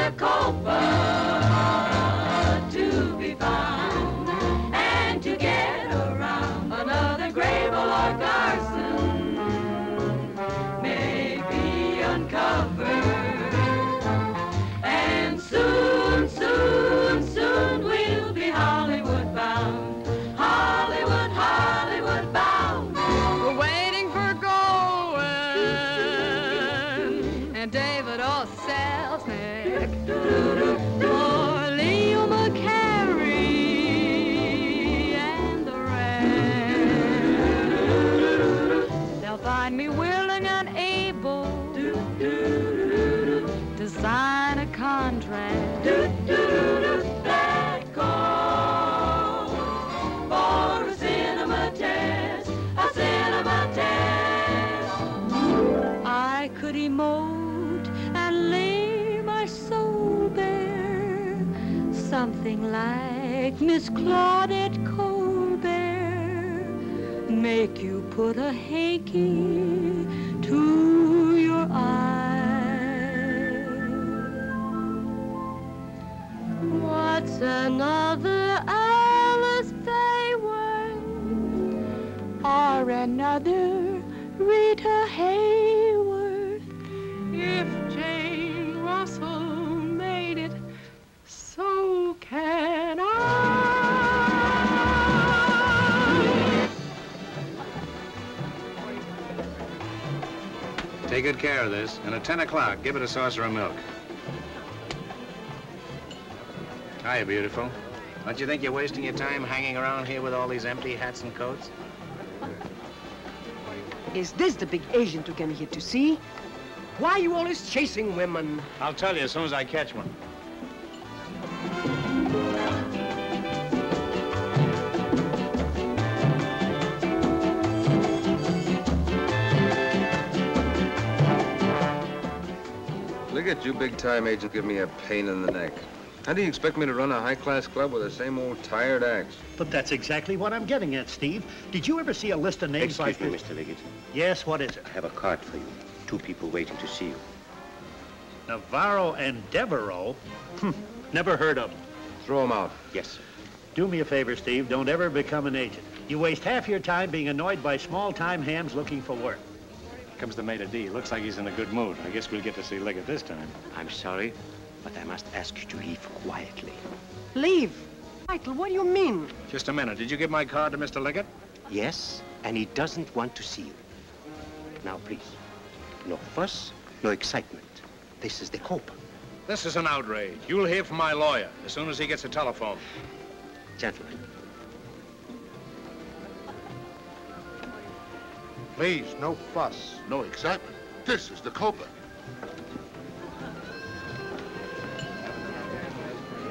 a copa to be found, and to get around another Grable or Garson may be uncovered, and soon, soon, soon we'll be Hollywood bound, Hollywood, Hollywood bound. We're waiting for going, and David O. Selznick, or Leo McCary, and the rest. They'll find me willing and able to sign a contract that calls for a cinema test, a cinema test. I could emote and lay my soul bare, something like Miss Claudette Colbert, make you put a hanky to your eye. What's another Alice Bayworth or another Rita Hayworth? If Jane Russell made it, so can I. Take good care of this, and at 10 o'clock, give it a saucer of milk. Hiya, beautiful. Don't you think you're wasting your time hanging around here with all these empty hats and coats? Is this the big agent you came here to see? Why are you always chasing women? I'll tell you as soon as I catch one. Look at you big-time agent give me a pain in the neck. How do you expect me to run a high-class club with the same old tired acts? But that's exactly what I'm getting at, Steve. Did you ever see a list of names like Excuse me, this? Mr. Liggett. Yes, what is it? I have a card for you. 2 people waiting to see you. Navarro and Devereaux? Never heard of them. Throw them out. Yes, sir. Do me a favor, Steve. Don't ever become an agent. You waste half your time being annoyed by small-time hams looking for work. Comes the maitre d'. Looks like he's in a good mood. I guess we'll get to see Liggett this time. I'm sorry, but I must ask you to leave quietly. Leave? Michael, what do you mean? Just a minute. Did you give my card to Mr. Liggett? Yes, and he doesn't want to see you. Now, please, no fuss, no excitement. This is the Copa. This is an outrage. You'll hear from my lawyer as soon as he gets a telephone. Gentlemen. Please, no fuss, no excitement. This is the Copa.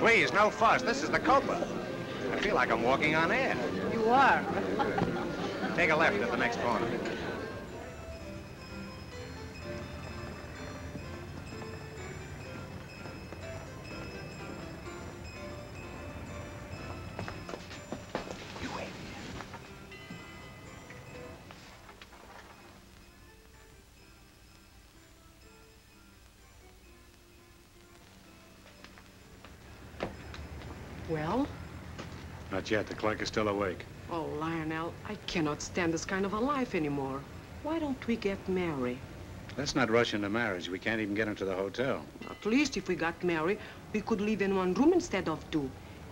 Please, no fuss. This is the Copa. I feel like I'm walking on air. You are. Take a left at the next corner. You wait. Well? Not yet. The clerk is still awake. Oh, Lionel, I cannot stand this kind of a life anymore. Why don't we get married? Let's not rush into marriage. We can't even get into the hotel. At least if we got married, we could live in one room instead of 2.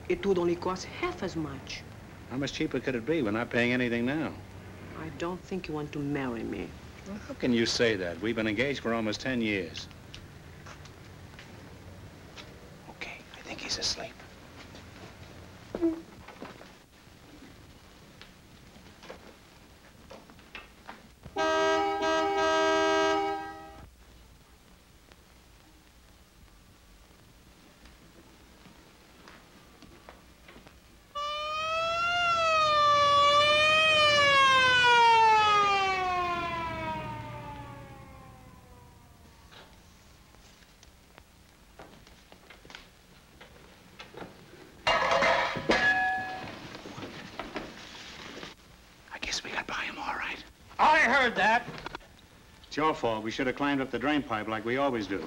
It would only cost half as much. How much cheaper could it be? We're not paying anything now. I don't think you want to marry me. Well, how can you say that? We've been engaged for almost 10 years. Okay, I think he's asleep. heard that. It's your fault. We should have climbed up the drain pipe like we always do.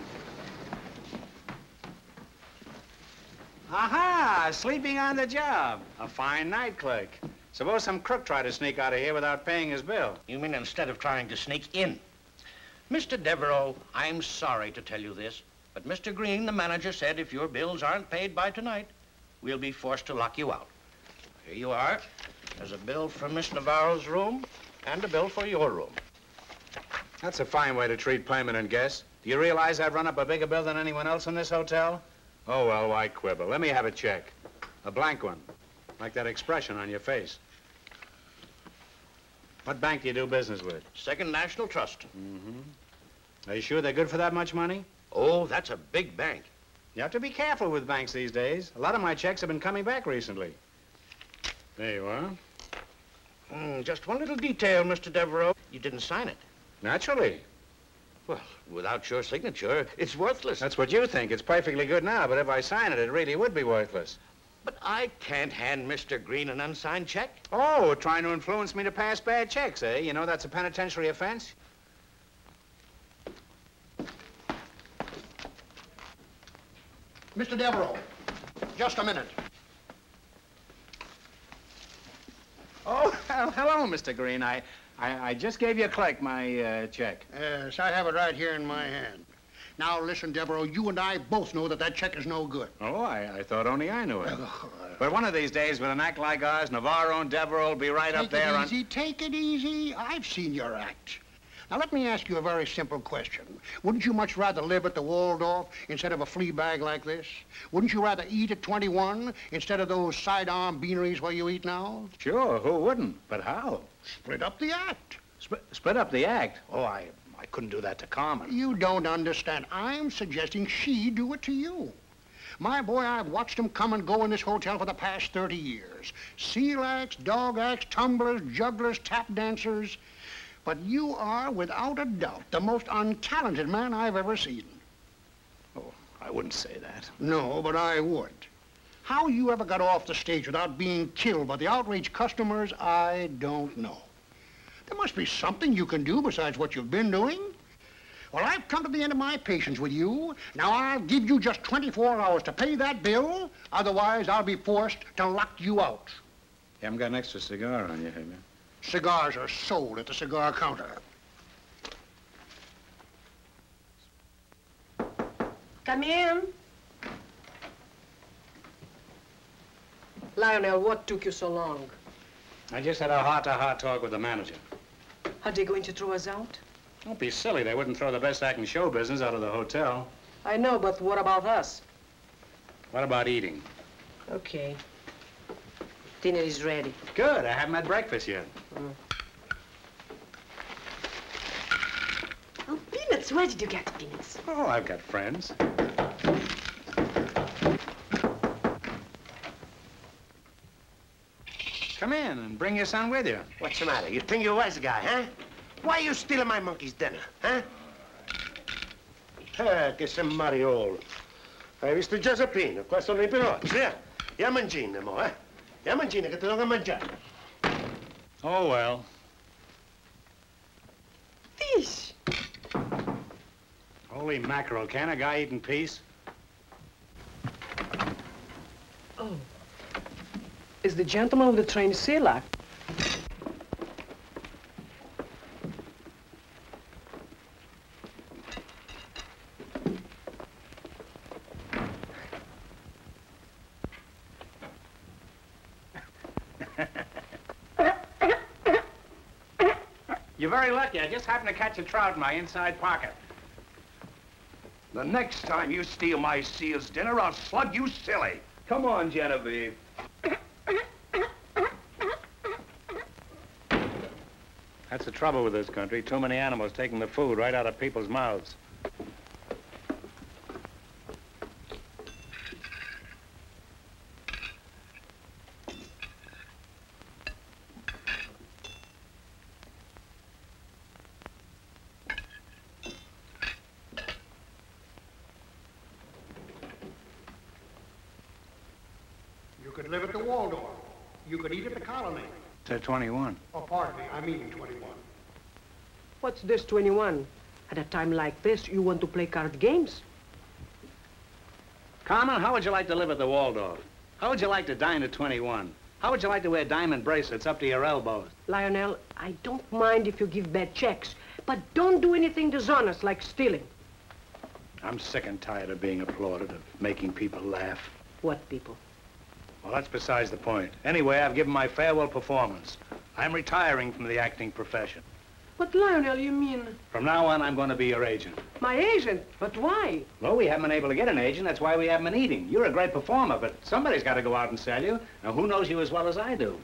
Aha! Sleeping on the job. A fine night clerk. Suppose some crook tried to sneak out of here without paying his bill. You mean instead of trying to sneak in? Mr. Devereaux, I'm sorry to tell you this, but Mr. Green, the manager, said if your bills aren't paid by tonight, we'll be forced to lock you out. Here you are. There's a bill for Miss Navarro's room and a bill for your room. That's a fine way to treat permanent guests. Do you realize I've run up a bigger bill than anyone else in this hotel? Oh, well, why quibble? Let me have a check. A blank one. Like that expression on your face. What bank do you do business with? Second National Trust. Are you sure they're good for that much money? Oh, that's a big bank. You have to be careful with banks these days. A lot of my checks have been coming back recently. There you are. Just one little detail, Mr. Devereaux. You didn't sign it. Naturally. Well, without your signature, it's worthless. That's what you think. It's perfectly good now, but if I sign it, it really would be worthless. But I can't hand Mr. Green an unsigned check. Oh, trying to influence me to pass bad checks, eh? You know that's a penitentiary offense? Mr. Devereaux, just a minute. Oh, well, hello, Mr. Green. I just gave your clerk my check. Yes, I have it right here in my hand. Now, listen, Devereaux, you and I both know that that check is no good. Oh, I thought only I knew it. But one of these days, with an act like ours, Navarro and Devereaux will be right up there on... Take it easy. I've seen your act. Now, let me ask you a very simple question. Wouldn't you much rather live at the Waldorf instead of a flea bag like this? Wouldn't you rather eat at 21 instead of those sidearm beaneries where you eat now? Sure, who wouldn't? But how? Split up the act. Split up the act? Oh, I couldn't do that to Carmen. You don't understand. I'm suggesting she do it to you. My boy, I've watched them come and go in this hotel for the past 30 years. Seal acts, dog acts, tumblers, jugglers, tap dancers. But you are, without a doubt, the most untalented man I've ever seen. Oh, I wouldn't say that. No, but I would. How you ever got off the stage without being killed by the outraged customers, I don't know. There must be something you can do besides what you've been doing. Well, I've come to the end of my patience with you. Now, I'll give you just 24 hours to pay that bill. Otherwise, I'll be forced to lock you out. You haven't got an extra cigar on you, have you? Cigars are sold at the cigar counter. Come in. Lionel, what took you so long? I just had a heart-to-heart talk with the manager. Are they going to throw us out? Don't be silly. They wouldn't throw the best act in show business out of the hotel. I know, but what about us? What about eating? Okay. Dinner is ready. Good. I haven't had breakfast yet. Oh, peanuts. Where did you get peanuts? Oh, I've got friends. Come in and bring your son with you. What's the matter? You think you're a wise guy, huh? Why are you stealing my monkey's dinner, huh? Che sei Mariolo. Hai visto Giuseppino? Qua sono i pinozzi, eh? Ya mangina, mo, eh? Ya mangina che ti do da mangiare. Oh, well. Fish. Holy mackerel. Can a guy eat in peace? Oh. Is the gentleman with the train Selak? You're very lucky. I just happened to catch a trout in my inside pocket. The next time you steal my seal's dinner, I'll slug you silly. Come on, Genevieve. That's the trouble with this country. Too many animals taking the food right out of people's mouths. You could live at the Waldorf. You could eat at the Colony. They're 21. Oh, pardon me, I mean 21. What's this, 21? At a time like this, you want to play card games? Carmen, how would you like to live at the Waldorf? How would you like to dine at 21? How would you like to wear diamond bracelets up to your elbows? Lionel, I don't mind if you give bad checks, but don't do anything dishonest like stealing. I'm sick and tired of being applauded, of making people laugh. What people? Well, that's besides the point. Anyway, I've given my farewell performance. I'm retiring from the acting profession. But Lionel, you mean? From now on, I'm going to be your agent. My agent? But why? Well, we haven't been able to get an agent. That's why we haven't been eating. You're a great performer, but somebody's got to go out and sell you. Now, who knows you as well as I do?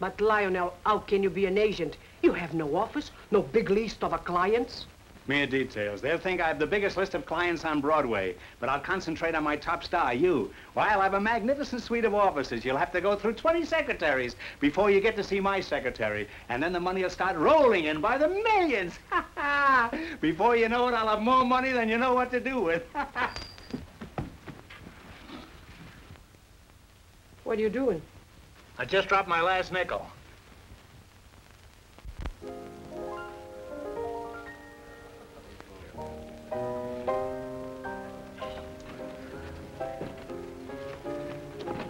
But Lionel, how can you be an agent? You have no office, no big list of clients. Mere details. They'll think I have the biggest list of clients on Broadway, but I'll concentrate on my top star, you. Why, I'll have a magnificent suite of offices. You'll have to go through 20 secretaries before you get to see my secretary. And then the money will start rolling in by the millions. Before you know it, I'll have more money than you know what to do with. What are you doing? I just dropped my last nickel.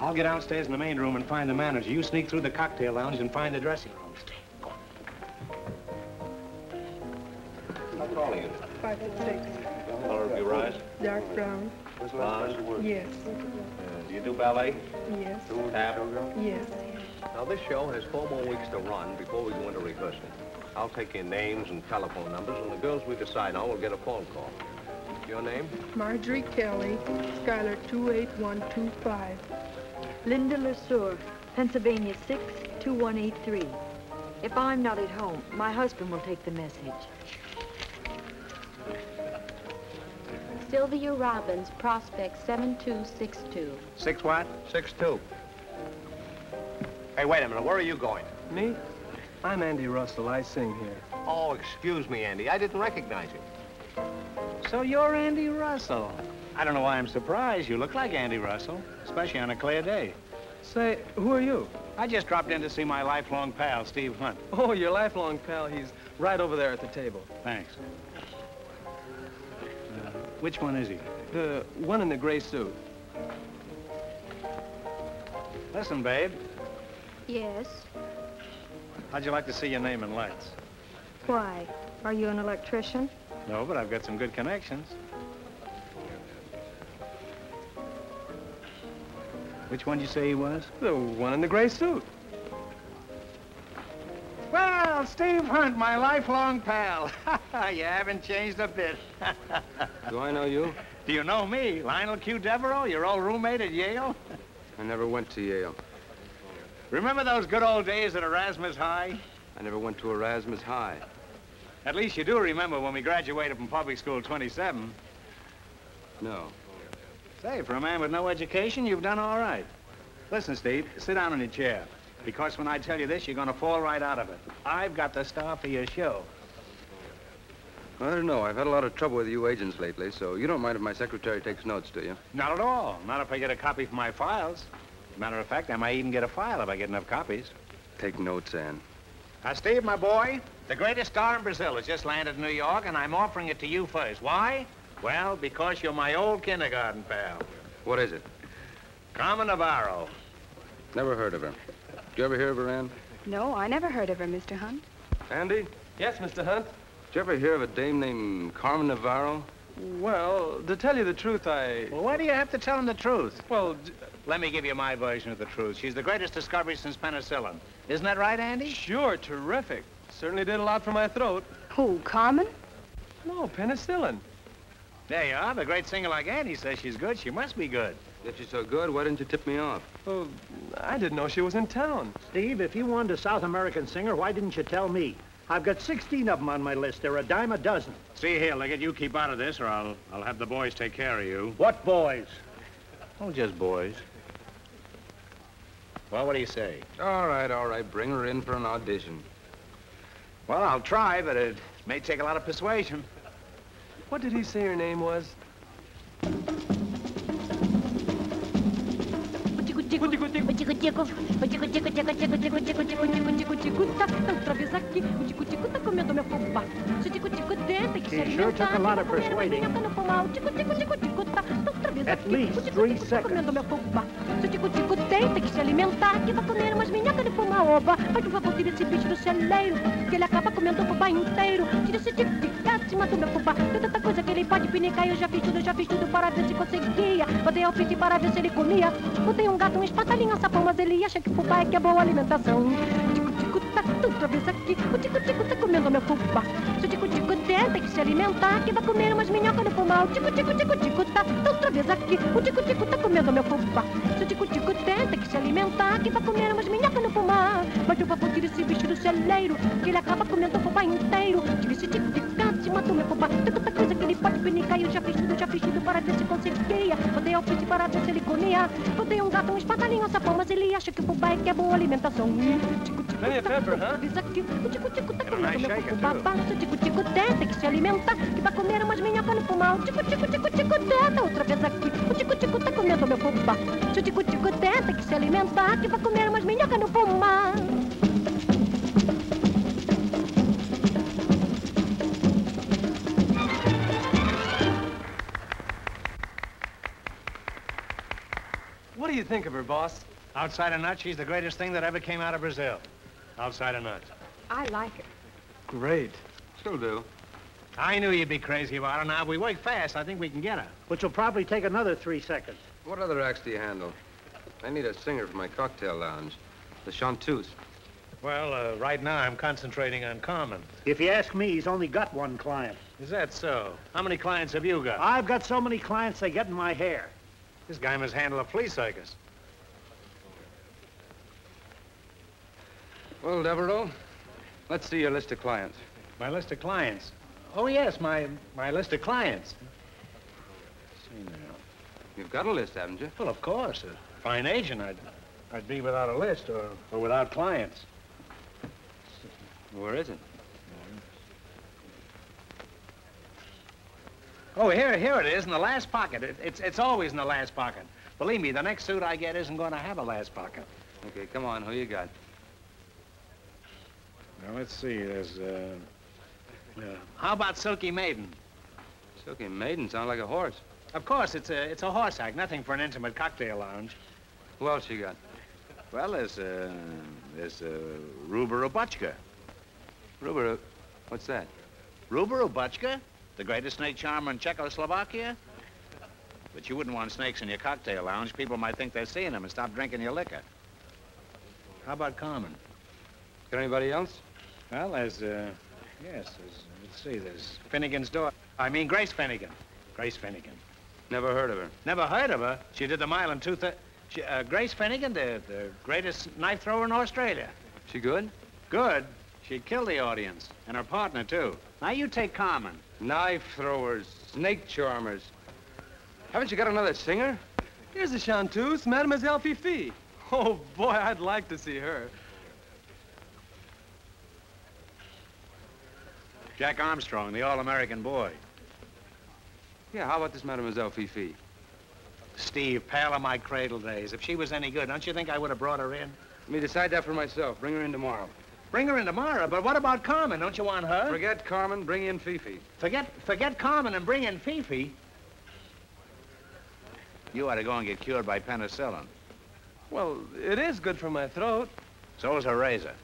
I'll get downstairs in the main room and find the manager. You sneak through the cocktail lounge and find the dressing room. How tall are you? 5'6". Color of your eyes? Dark brown. Blonde? Yes. Do you do ballet? Yes. Tap? Yes. Now, this show has 4 more weeks to run before we go into rehearsal. I'll take your names and telephone numbers, and the girls we decide on will get a phone call. Your name? Marjorie Kelly, Skylar 28125. Linda LeSueur, Pennsylvania 62183. If I'm not at home, my husband will take the message. Sylvia Robbins, Prospect 7262. 6 what? 6'2". Hey, wait a minute. Where are you going? Me? I'm Andy Russell. I sing here. Oh, excuse me, Andy. I didn't recognize you. So you're Andy Russell. I don't know why I'm surprised. You look like Andy Russell, especially on a clear day. Say, who are you? I just dropped in to see my lifelong pal, Steve Hunt. Oh, your lifelong pal. He's right over there at the table. Thanks. Which one is he? The one in the gray suit. Listen, babe. Yes. How'd you like to see your name in lights? Why? Are you an electrician? No, but I've got some good connections. Which one did you say he was? The one in the gray suit. Well, Steve Hunt, my lifelong pal. You haven't changed a bit. Do I know you? Do you know me? Lionel Q. Devereaux, your old roommate at Yale? I never went to Yale. Remember those good old days at Erasmus High? I never went to Erasmus High. At least you do remember when we graduated from public school 27. No. Say, for a man with no education, you've done all right. Listen, Steve, sit down in your chair. Because when I tell you this, you're going to fall right out of it. I've got the star for your show. I don't know. I've had a lot of trouble with you agents lately, so you don't mind if my secretary takes notes, do you? Not at all. Not if I get a copy for my files. Matter of fact, I might even get a file if I get enough copies. Take notes, Ann. Now, Steve, my boy, the greatest star in Brazil has just landed in New York, and I'm offering it to you first. Why? Well, because you're my old kindergarten pal. What is it? Carmen Navarro. Never heard of her. Did you ever hear of her, Ann? No, I never heard of her, Mr. Hunt. Andy? Yes, Mr. Hunt? Did you ever hear of a dame named Carmen Navarro? Well, to tell you the truth, Well, why do you have to tell him the truth? Well, let me give you my version of the truth. She's the greatest discovery since penicillin. Isn't that right, Andy? Sure, terrific. Certainly did a lot for my throat. Who, Carmen? No, penicillin. There you are. The great singer like Andy says she's good. She must be good. If she's so good, why didn't you tip me off? Well, I didn't know she was in town. Steve, if you wanted a South American singer, why didn't you tell me? I've got 16 of them on my list. They're a dime a dozen. See here, Liggett, you keep out of this, or I'll have the boys take care of you. What boys? Oh, just boys. Well, what do you say? All right. Bring her in for an audition. Well, I'll try, but it may take a lot of persuasion. What did he say her name was? He sure took a lot of persuading. At least 3 seconds. Comendo meu fubá. Se o tico-tico tem que se alimentar, que vai comer umas minhocas de fuma-oba. Mas por favor, tira esse bicho do celeiro, que ele acaba comendo o fubá inteiro. Tira esse tic-tic-tac de cima do meu fubá. Tem tanta coisa que ele pode pinicar. Eu já fiz tudo para ver se conseguia. Botei ao piti para ver se ele comia. Botei um gato, um espatalinho, um sapão, mas ele acha que fubá é que é boa alimentação. Tico-tico tá outra vez aqui. O tico-tico tá comendo meu fubá. Se o tico-tico tem que se alimentar, que vai comer umas minhocas de fumar. O tico-tico tá outra vez aqui. O tico-tico tá comendo meu fubá. Se o tico-tico tem que se alimentar, que vai comer umas minhocas no fumar. Mas por favor, tira esse bicho do celeiro, que ele acaba comendo o fubá inteiro. Tira esse tic-tic-tac de cima do meu fubá. Tem tanta coisa que ele pode pinicar. Eu já fiz tudo para ver se conseguia. Botei ao piti para ver se ele comia. Botei um gato, um espatalinho, um sapão, mas ele acha que o fubá é que é boa alimentação. Plenty of pepper, huh? O tico-tico tá comendo meu fubá. Se o tico-tico tem que se alimentar, que vai comer umas minhocas no fumar. O tico-tico tá outra vez aqui. O tico-tico tá comendo meu fubá. Se o tico-tico tem que se alimentar, que vai comer umas minhocas no fumar. What do you think of her, boss? Outside of nuts, she's the greatest thing that ever came out of Brazil. Outside of nuts. I like her. Great. Still do. I knew you'd be crazy about her. Now, if we work fast, I think we can get her. Which will probably take another 3 seconds. What other acts do you handle? I need a singer for my cocktail lounge. The chanteuse. Well, right now, I'm concentrating on Carmen. If you ask me, he's only got 1 client. Is that so? How many clients have you got? I've got so many clients, they get in my hair. This guy must handle a flea circus. Well, Devereaux, let's see your list of clients. My list of clients? Oh, yes, my list of clients. Let's see now. You've got a list, haven't you? Well, of course. A fine agent, I'd be without a list or without clients. Where is it? Oh, here it is, in the last pocket. It's always in the last pocket. Believe me, the next suit I get isn't going to have a last pocket. Okay, come on, who you got? Now, let's see, there's, how about Silky Maiden? Silky Maiden sounds like a horse. Of course, it's a horse act, nothing for an intimate cocktail lounge. Who else you got? Well, there's Ruba Rubachka. Ruba, what's that? Ruba Rubachka? The greatest snake charmer in Czechoslovakia? But you wouldn't want snakes in your cocktail lounge. People might think they're seeing them and stop drinking your liquor. How about Carmen? Got anybody else? Well, there's, let's see, there's Finnegan's daughter. I mean, Grace Finnegan. Grace Finnegan. Never heard of her. Never heard of her? She did the mile in 2:30. Grace Finnegan, the greatest knife thrower in Australia. She good? Good. She killed the audience, and her partner, too. Now, you take Carmen. Knife throwers, snake charmers. Haven't you got another singer? Here's the chanteuse, Mademoiselle Fifi. Oh, boy, I'd like to see her. Jack Armstrong, the all-American boy. Yeah, how about this Mademoiselle Fifi? Steve, pal of my cradle days. If she was any good, don't you think I would have brought her in? Let me decide that for myself. Bring her in tomorrow. Bring her in tomorrow, but what about Carmen? Don't you want her? Forget Carmen, bring in Fifi. Forget Carmen and bring in Fifi? You ought to go and get cured by penicillin. Well, it is good for my throat. So is a razor.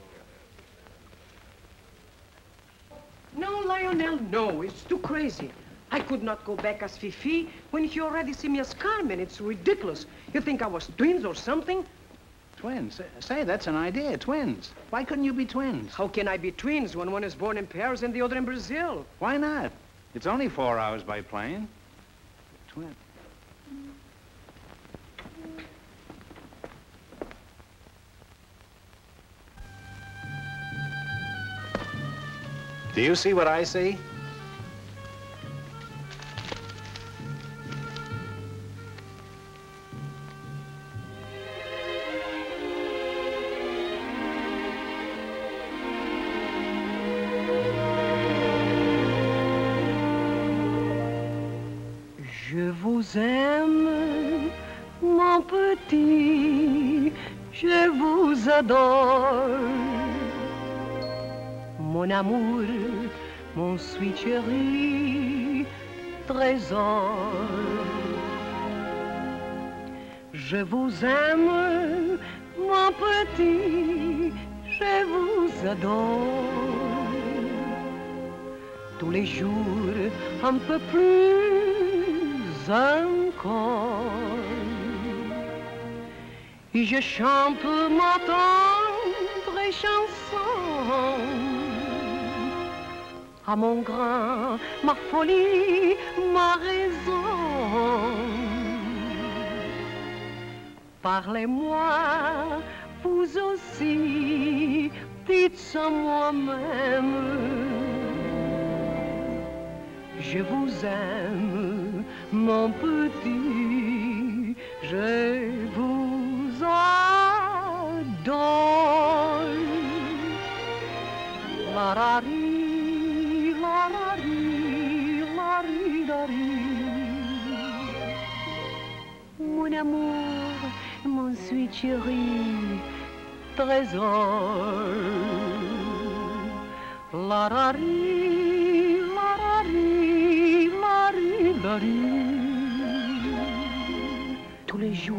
No, Lionel, no. It's too crazy. I could not go back as Fifi when you already see me as Carmen. It's ridiculous. You think I was twins or something? Twins? Say, that's an idea. Twins. Why couldn't you be twins? How can I be twins when one is born in Paris and the other in Brazil? Why not? It's only 4 hours by plane. Twin. Do you see what I see? Je vous aime, mon petit, je vous adore. Mon amour, mon sweet chéri, trésor. Je vous aime, mon petit, je vous adore. Tous les jours, un peu plus encore. Et je chante ma tendre chanson à mon grand, ma folie, ma raison. Parlez-moi, vous aussi, dites à moi-même. Je vous aime, mon petit, je vous adore. La la ri, la la ri, la ri, la ri. Mon amour, mon sweet chéri, trésor. La la ri, la la ri, la ri, la ri. Tous les jours,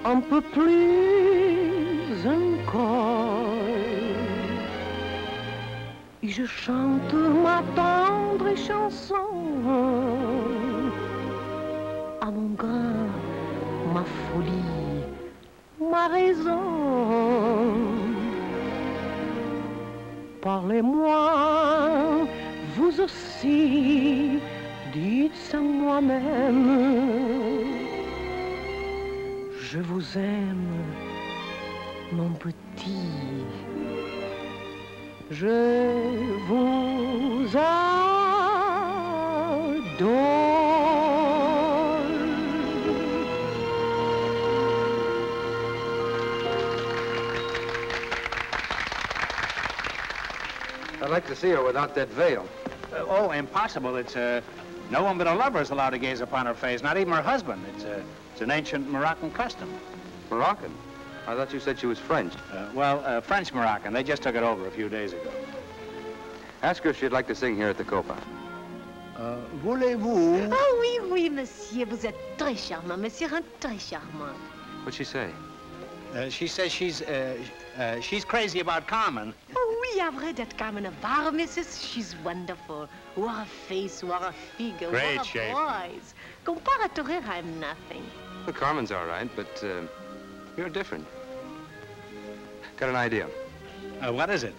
un peu plus encore. Et je chante ma tendre chanson à mon grand, ma folie, ma raison. Parlez-moi, vous aussi, dites à moi-même. Je vous aime, mon petit. Je vous adore. I'd like to see her without that veil. Oh, impossible. It's, no one but a lover is allowed to gaze upon her face, not even her husband. It's an ancient Moroccan custom. Moroccan? I thought you said she was French. French-Moroccan. They just took it over a few days ago. Ask her if she'd like to sing here at the Copa. Voulez-vous? Oh, oui, oui, monsieur. Vous êtes très charmant, monsieur, très charmant. What'd she say? She says she's crazy about Carmen. Oh, oui, à vrai d'être Carmen Navarro, Mrs. She's wonderful. What a face, what a figure, Great what a shape. voice. Comparator, I'm nothing. Well, Carmen's all right, but you're different. Got an idea. What is it?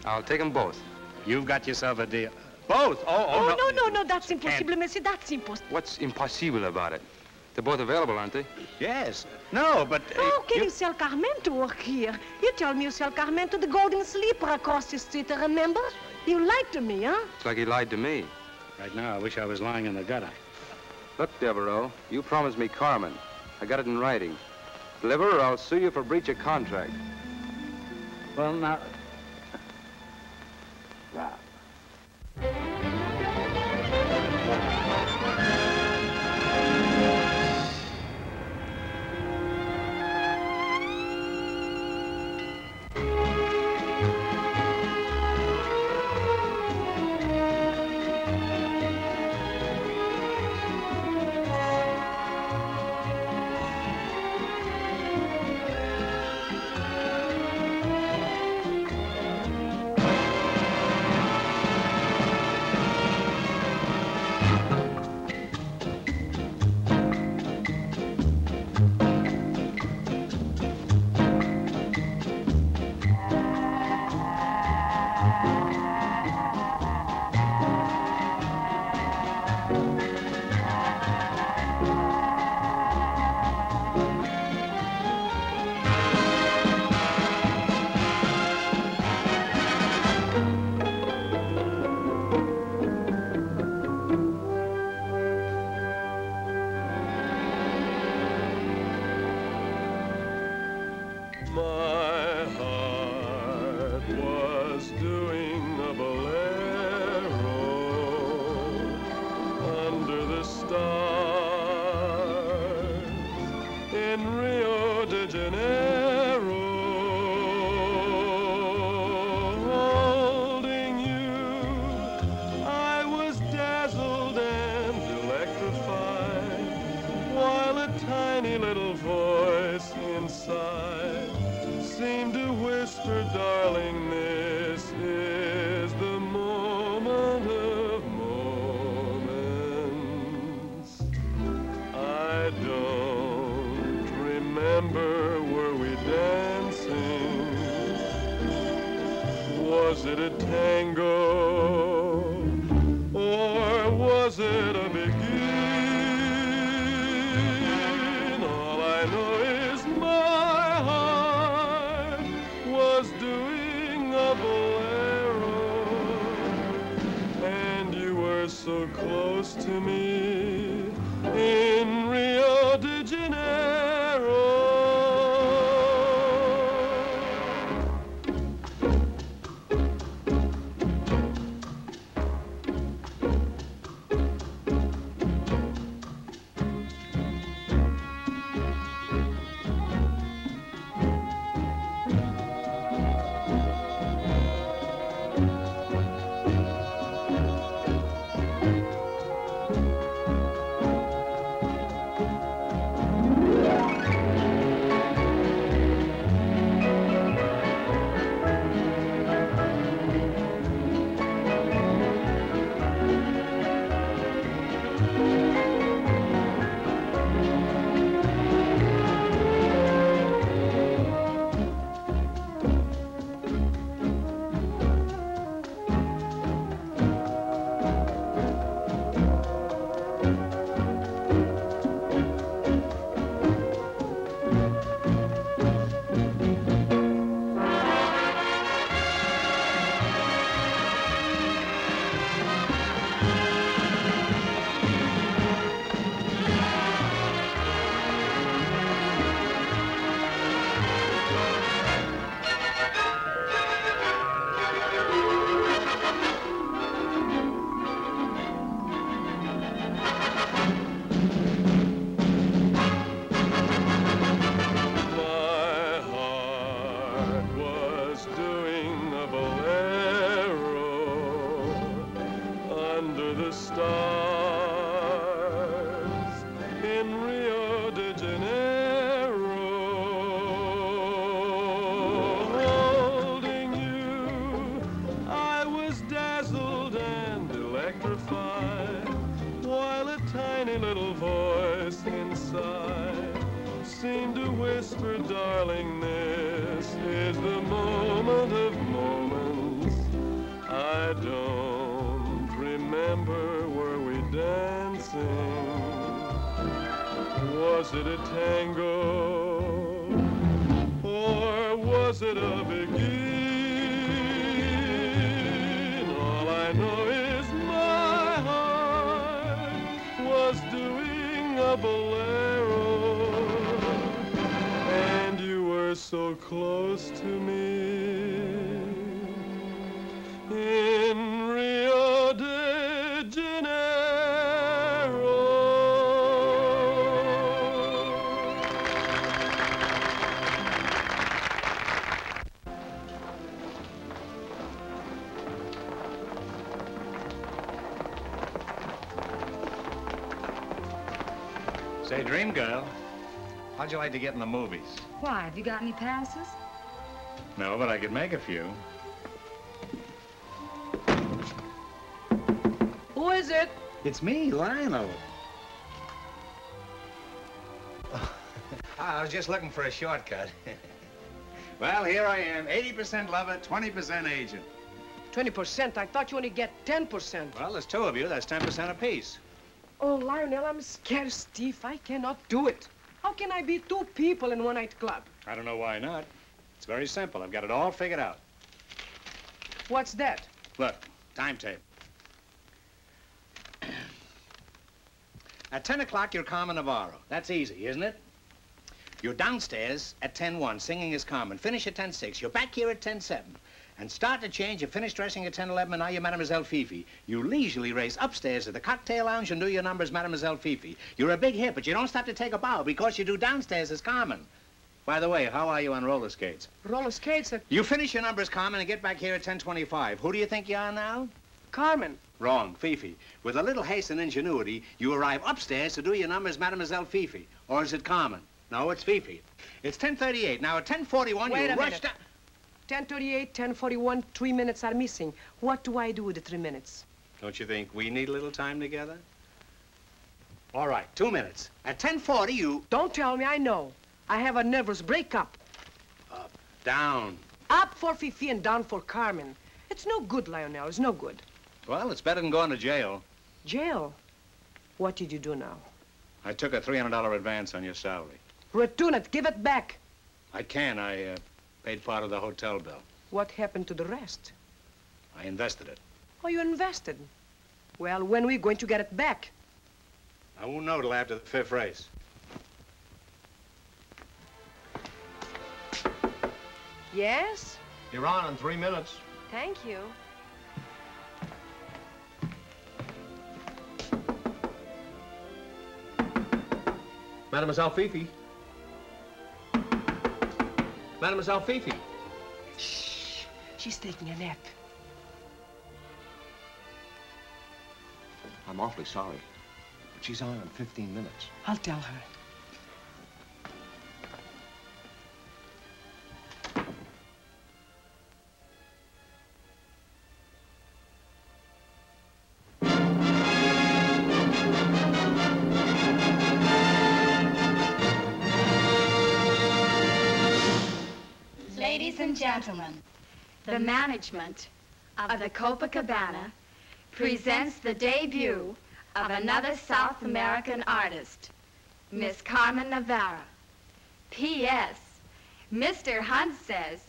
I'll take them both. You've got yourself a deal. Both? Oh, no, that's impossible, monsieur, that's impossible. What's impossible about it? They're both available, aren't they? Yes. No, but... How can you sell Carmen to work here? You tell me you sell Carmen to the Golden Sleeper across the street, remember? You lied to me, huh? It's like he lied to me. Right now, I wish I was lying in the gutter. Look, Devereaux, you promised me Carmen. I got it in writing. Deliver or I'll sue you for breach of contract. Well, now... While a time tiny little voice inside seemed to whisper, darling, this is the moment of moments. I don't remember, were we dancing? Was it a tango? Or was it a begin? All I know is my heart was doing a bolero, and you were so close to me in Rio de Janeiro. Was it a tango, or was it a begin? All I know is my heart was doing a bolero, and you were so close to me in Rio de Janeiro. Say, Dream Girl, how'd you like to get in the movies? Why, have you got any passes? No, but I could make a few. Who is it? It's me, Lionel. I was just looking for a shortcut. Well, here I am, 80% lover, 20% agent. 20%? I thought you only get 10%. Well, there's two of you, that's 10% apiece. Oh, Lionel, I'm scared stiff. I cannot do it. How can I be two people in one nightclub? I don't know why not. It's very simple. I've got it all figured out. What's that? Look, timetable. At 10 o'clock, you're Carmen Navarro. That's easy, isn't it? You're downstairs at 10:01, singing as Carmen. Finish at 10:06. You're back here at 10:07. And start to change. You finish dressing at 10:11, and now you're Mademoiselle Fifi. You leisurely race upstairs to the cocktail lounge and do your numbers, Mademoiselle Fifi. You're a big hit, but you don't stop to take a bow because you do downstairs as Carmen. By the way, how are you on roller skates? Roller skates? You finish your numbers, Carmen, and get back here at 10:25. Who do you think you are now? Carmen. Wrong, Fifi. With a little haste and ingenuity, you arrive upstairs to do your numbers, Mademoiselle Fifi. Or is it Carmen? No, it's Fifi. It's 10:38. Now, at 10:41, Wait you a rush minute. down... 10:38, 10:41, 3 minutes are missing. What do I do with the 3 minutes? Don't you think we need a little time together? All right, 2 minutes. At 10:40, you... Don't tell me, I know. I have a nervous breakup. Up, down. Up for Fifi and down for Carmen. It's no good, Lionel. It's no good. Well, it's better than going to jail. Jail? What did you do now? I took a $300 advance on your salary. Return it. Give it back. I can. I paid part of the hotel bill. What happened to the rest? I invested it. Oh, you invested. Well, when are we going to get it back? I won't know till after the 5th race. Yes? You're on in 3 minutes. Thank you. Mademoiselle Fifi. Mademoiselle Fifi. Shh. She's taking a nap. I'm awfully sorry, but she's on in 15 minutes. I'll tell her. Ladies and gentlemen, the management of the Copacabana presents the debut of another South American artist, Miss Carmen Navarra. P.S. Mr. Hunt says,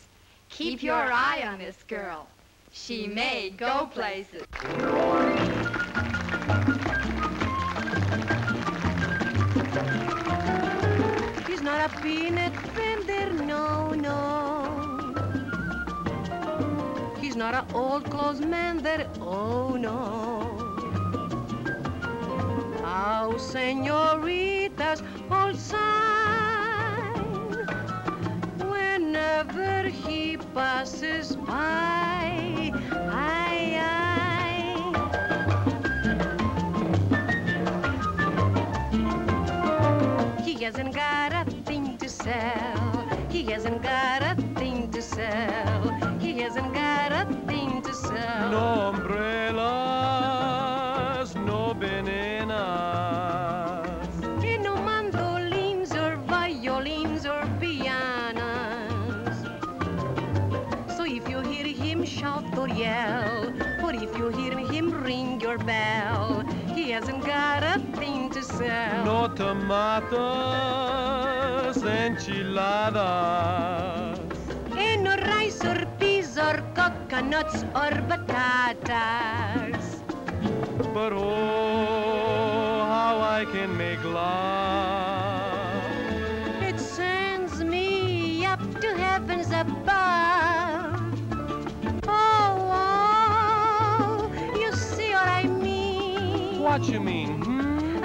keep your eye on this girl. She may go places. He's not a peanut vendor, no, no. He's not an old clothes mender, oh no. How senoritas all sign whenever he passes by. Ay, ay. He hasn't got a thing to sell. He hasn't got a thing to sell. He hasn't got a thing to sell. No umbrellas, no bananas. And no mandolins or violins or pianos. So if you hear him shout or yell, or if you hear him ring your bell, he hasn't got a thing to sell. No tomatoes, enchiladas. And no rice or peas or coconuts or batatas. But oh, how I can make love. It sends me up to heavens above. Oh, oh, you see what I mean? What you mean,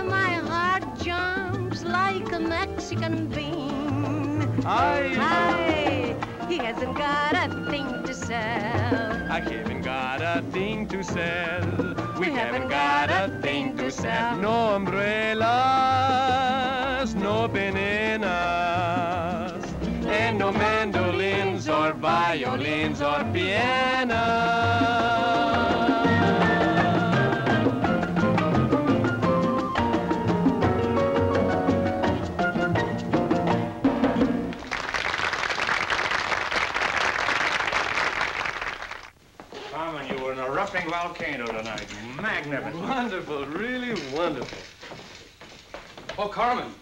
My heart jumps like a Mexican bean. Aye. He hasn't got a thing to sell. I haven't got a thing to sell. We haven't got a thing to sell. No umbrellas, no bananas, and no mandolins or violins or pianos. Carmen, you were an erupting volcano tonight. Magnificent. Wonderful, really wonderful. Oh, Carmen.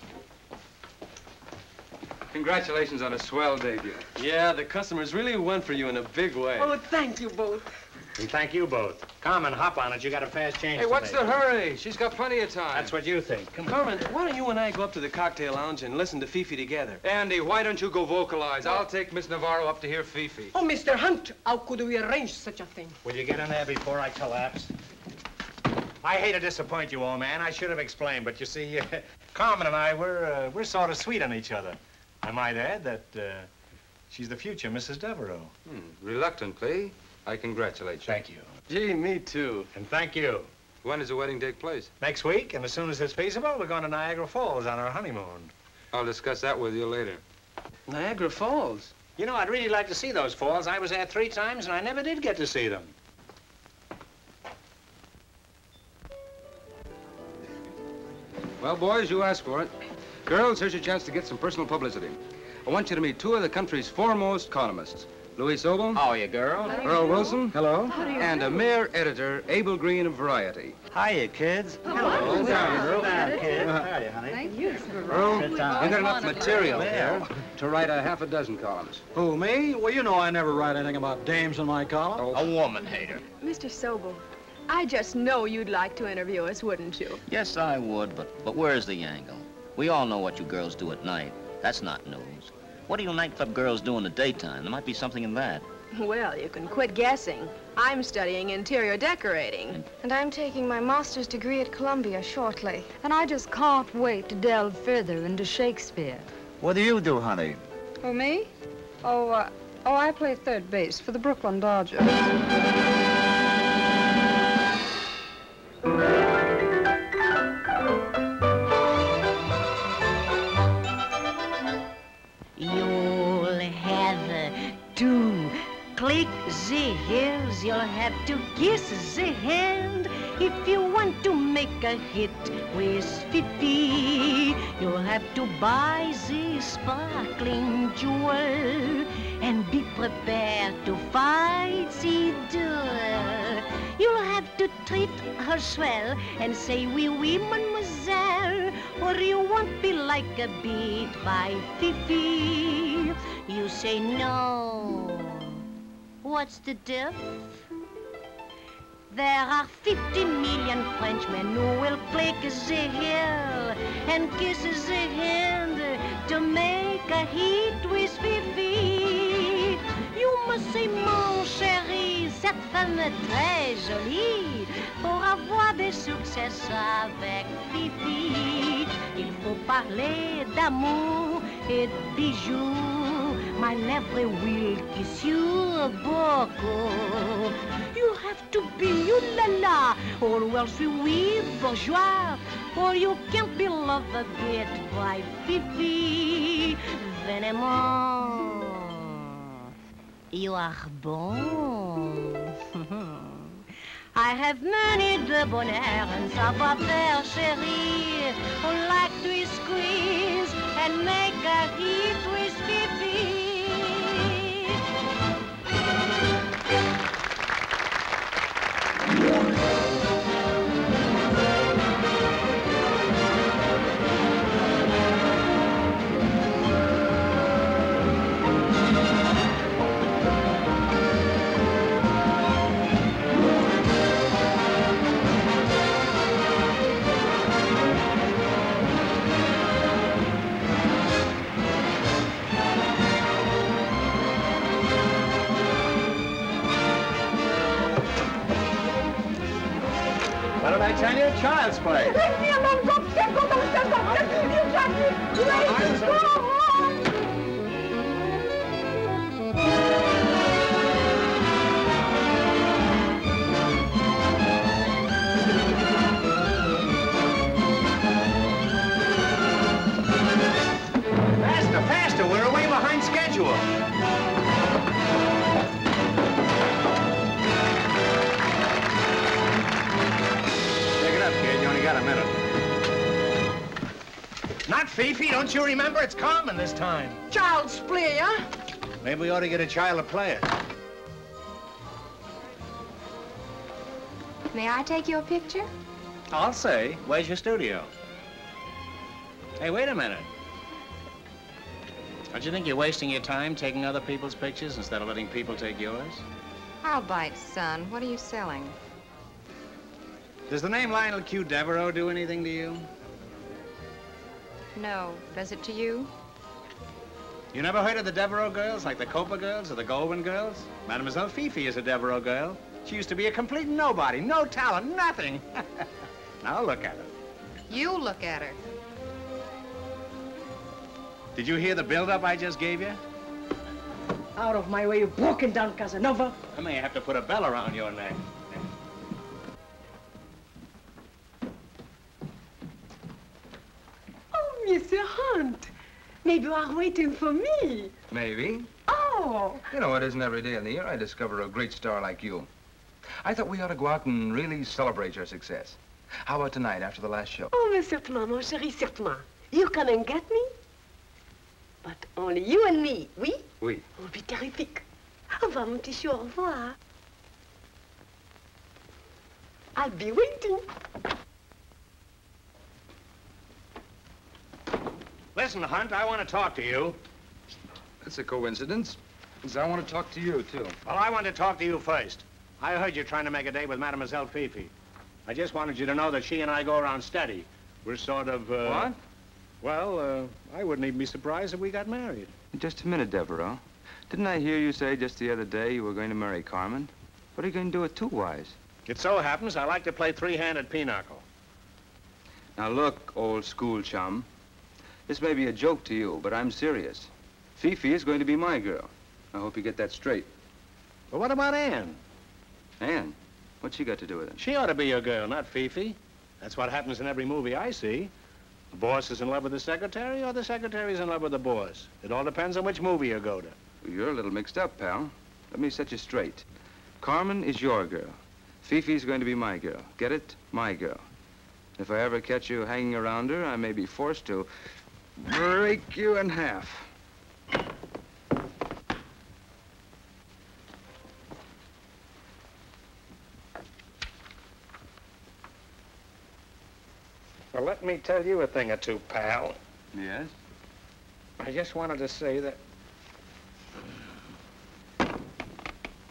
Congratulations on a swell debut. Yeah, the customers really went for you in a big way. Oh, thank you both. And thank you both. Carmen, hop on it. You got a fast change Hey, to what's make. the hurry? She's got plenty of time. That's what you think. Come on. Carmen, why don't you and I go up to the cocktail lounge and listen to Fifi together? Andy, why don't you go vocalize? I'll take Miss Navarro up to hear Fifi. Oh, Mr. Hunt, how could we arrange such a thing? Will you get in there before I collapse? I hate to disappoint you, old man. I should have explained, but you see, Carmen and I, we're sort of sweet on each other. I might add that she's the future Mrs. Devereaux. Reluctantly, I congratulate you. Thank you. Gee, me too. And thank you. When does the wedding take place? Next week, and as soon as it's feasible, we're going to Niagara Falls on our honeymoon. I'll discuss that with you later. Niagara Falls? You know, I'd really like to see those falls. I was there 3 times, and I never did get to see them. Well, boys, you asked for it. Girls, here's your chance to get some personal publicity. I want you to meet 2 of the country's foremost columnists. Louis Sobel. How are you, girl? Earl Wilson. Hello. How do you And do? a mere editor, Abel Green of Variety. Hiya, kids. Hello. Sit down, Earl. kid. Hiya, honey. Thank you. Earl, you've got enough material here to write a half a dozen columns. Who, me? Well, you know I never write anything about dames in my column. A woman hater. Mr. Sobel, I just know you'd like to interview us, wouldn't you? Yes, I would, but where's the angle? We all know what you girls do at night. That's not news. What do you nightclub girls do in the daytime? There might be something in that. Well, you can quit guessing. I'm studying interior decorating. And I'm taking my master's degree at Columbia shortly. And I just can't wait to delve further into Shakespeare. What do you do, honey? Who, me? Oh, I play third base for the Brooklyn Dodgers. You'll have to click the heels, you'll have to kiss the hand. If you want to make a hit with Fifi, you'll have to buy the sparkling jewel and be prepared to fight the duel. You'll have to treat her swell and say, oui, oui, mademoiselle, or you won't be like a beat by Fifi. You say no. What's the diff? There are 50 million Frenchmen who will click the heel and kiss the hand to make a hit with Fifi. You must say, mon chéri, cette femme est très jolie pour avoir des succès avec Fifi. Il faut parler d'amour et de bijoux. My never will kiss you beaucoup. You have to be la, or else we bourgeois, or you can't be loved a bit by Fifi. Venez-moi, you are bon. I have many de bonheur and savoir-faire, chérie, who like to squeeze and make a hit with Fifi. What did I tell you? Child's play. Leave me alone. Go downstairs. You Jackie. Please, go home. Faster. We're way behind schedule. Kid, you only got a minute. Not Fifi, don't you remember? It's Carmen this time. Child's play, huh? Maybe we ought to get a child to play it. May I take your picture? I'll say. Where's your studio? Hey, wait a minute. Don't you think you're wasting your time taking other people's pictures instead of letting people take yours? I'll bite, son. What are you selling? Does the name Lionel Q. Devereaux do anything to you? No. Does it to you? You never heard of the Devereaux girls, like the Copa girls or the Goldwyn girls? Mademoiselle Fifi is a Devereaux girl. She used to be a complete nobody, no talent, nothing. Now look at her. You look at her. Did you hear the build-up I just gave you? Out of my way, you broken down Casanova. I may have to put a bell around your neck. Mr. Hunt. Maybe you are waiting for me. Maybe. Oh. You know, it isn't every day in the year I discover a great star like you. I thought we ought to go out and really celebrate your success. How about tonight, after the last show? Oh, mais certainement, mon chéri, certainement. You come and get me? But only you and me, oui? Oui. It will be terrific. Au revoir, mon petit chou, au revoir. I'll be waiting. Listen, Hunt, I want to talk to you. That's a coincidence, because I want to talk to you, too. Well, I want to talk to you first. I heard you're trying to make a date with Mademoiselle Fifi. I just wanted you to know that she and I go around steady. We're sort of, What? Well, I wouldn't even be surprised if we got married. Just a minute, Devereaux. Didn't I hear you say just the other day you were going to marry Carmen? What are you going to do with two wives? It so happens I like to play three-handed pinochle. Now look, old school chum. This may be a joke to you, but I'm serious. Fifi is going to be my girl. I hope you get that straight. But what about Anne? Anne? What's she got to do with it? She ought to be your girl, not Fifi. That's what happens in every movie I see. The boss is in love with the secretary, or the secretary's in love with the boss. It all depends on which movie you go to. Well, you're a little mixed up, pal. Let me set you straight. Carmen is your girl. Fifi's going to be my girl. Get it? My girl. If I ever catch you hanging around her, I may be forced to break you in half. Well, let me tell you a thing or two, pal. Yes? I just wanted to say that...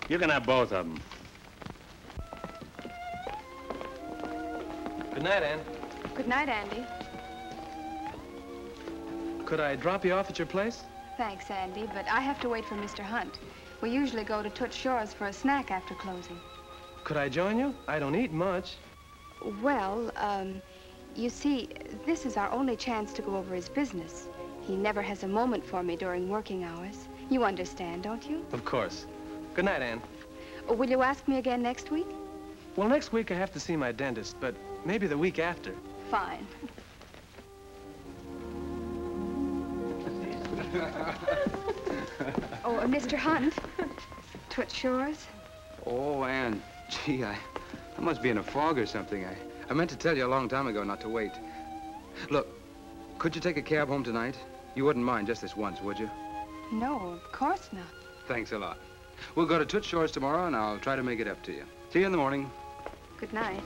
You can have both of them. Good night, Ann. Good night, Andy. Could I drop you off at your place? Thanks, Andy, but I have to wait for Mr. Hunt. We usually go to Toots Shores for a snack after closing. Could I join you? I don't eat much. Well, you see, this is our only chance to go over his business. He never has a moment for me during working hours. You understand, don't you? Of course. Good night, Ann. Will you ask me again next week? Well, next week I have to see my dentist, but maybe the week after. Fine. Oh, Mr. Hunt. Toots Shores? Oh, Ann, gee, I must be in a fog or something. I meant to tell you a long time ago not to wait. Look, could you take a cab home tonight? You wouldn't mind just this once, would you? No, of course not. Thanks a lot. We'll go to Toots Shores tomorrow, and I'll try to make it up to you. See you in the morning. Good night.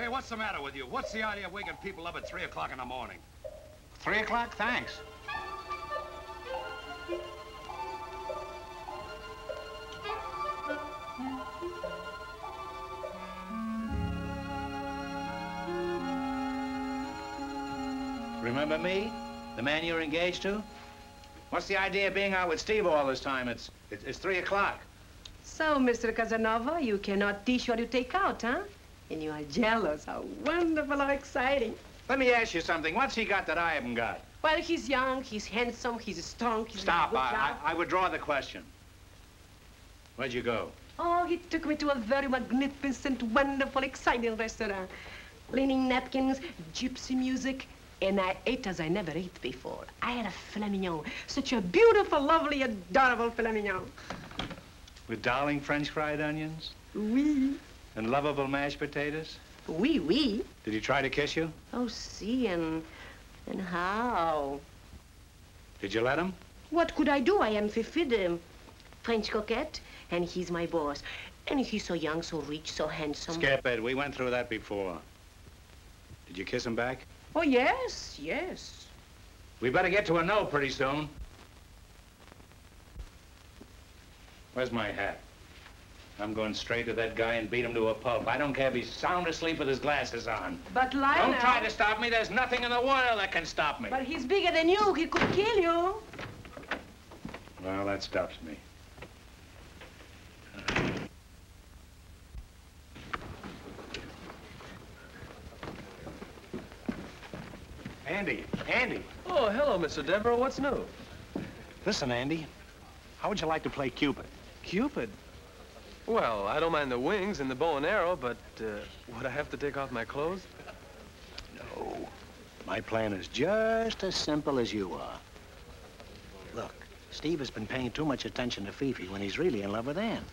What's the matter with you? What's the idea of waking people up at 3 o'clock in the morning? 3 o'clock? Thanks. Remember me? The man you're engaged to? What's the idea of being out with Steve all this time? It's 3 o'clock. So, Mr. Casanova, you cannot teach what you take out, huh? And you are jealous. How wonderful, how exciting. Let me ask you something. What's he got that I haven't got? Well, he's young, he's handsome, he's strong, he's Stop. got a good job. I withdraw the question. Where'd you go? Oh, he took me to a very magnificent, wonderful, exciting restaurant. Linen napkins, gypsy music, and I ate as I never ate before. I had a filet mignon. Such a beautiful, lovely, adorable filet mignon. With darling French fried onions? Oui. And lovable mashed potatoes? Oui, oui. Did he try to kiss you? Oh, see, and how? Did you let him? What could I do? I am Fifi, the French coquette, and he's my boss. And he's so young, so rich, so handsome. Skip it. We went through that before. Did you kiss him back? Oh, yes, yes. We better get to a no pretty soon. Where's my hat? I'm going straight to that guy and beat him to a pulp. I don't care if he's sound asleep with his glasses on. But Lionel... Don't try to stop me. There's nothing in the world that can stop me. But he's bigger than you. He could kill you. Well, that stops me. Andy. Oh, hello, Mr. Devereaux. What's new? Listen, Andy, how would you like to play Cupid? Cupid? Well, I don't mind the wings and the bow and arrow, but would I have to take off my clothes? No. My plan is just as simple as you are. Look, Steve has been paying too much attention to Fifi when he's really in love with Ann.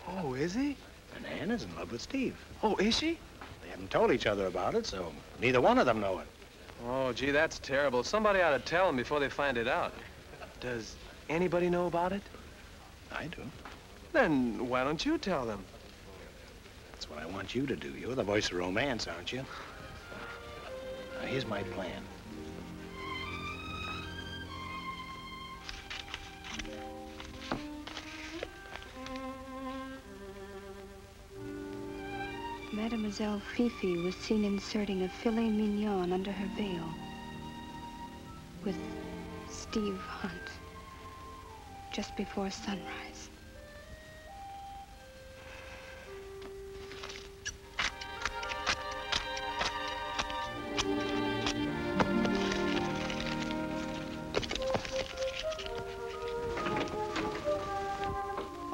Oh, is he? And Ann is in love with Steve. Oh, is she? They haven't told each other about it, so neither one of them know it. Oh, gee, that's terrible. Somebody ought to tell them before they find it out. Does anybody know about it? I do. Then why don't you tell them? That's what I want you to do. You're the voice of romance, aren't you? Now, here's my plan. Mademoiselle Fifi was seen inserting a filet mignon under her veil with Steve Hunt just before sunrise.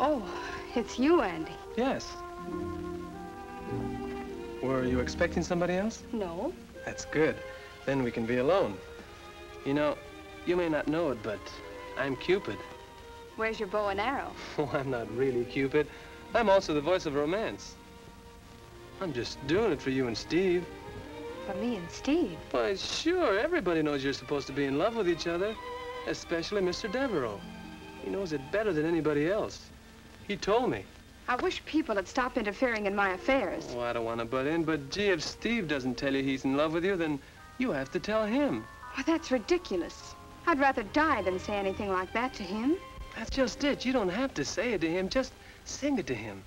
Oh, it's you, Andy. Yes. Were you expecting somebody else? No. That's good. Then we can be alone. You know, you may not know it, but I'm Cupid. Where's your bow and arrow? Oh, I'm not really Cupid. I'm also the voice of romance. I'm just doing it for you and Steve. For me and Steve? Why, sure. Everybody knows you're supposed to be in love with each other, especially Mr. Devereaux. He knows it better than anybody else. He told me. I wish people had stopped interfering in my affairs. Oh, I don't want to butt in, but gee, if Steve doesn't tell you he's in love with you, then you have to tell him. Well, that's ridiculous. I'd rather die than say anything like that to him. That's just it. You don't have to say it to him. Just sing it to him.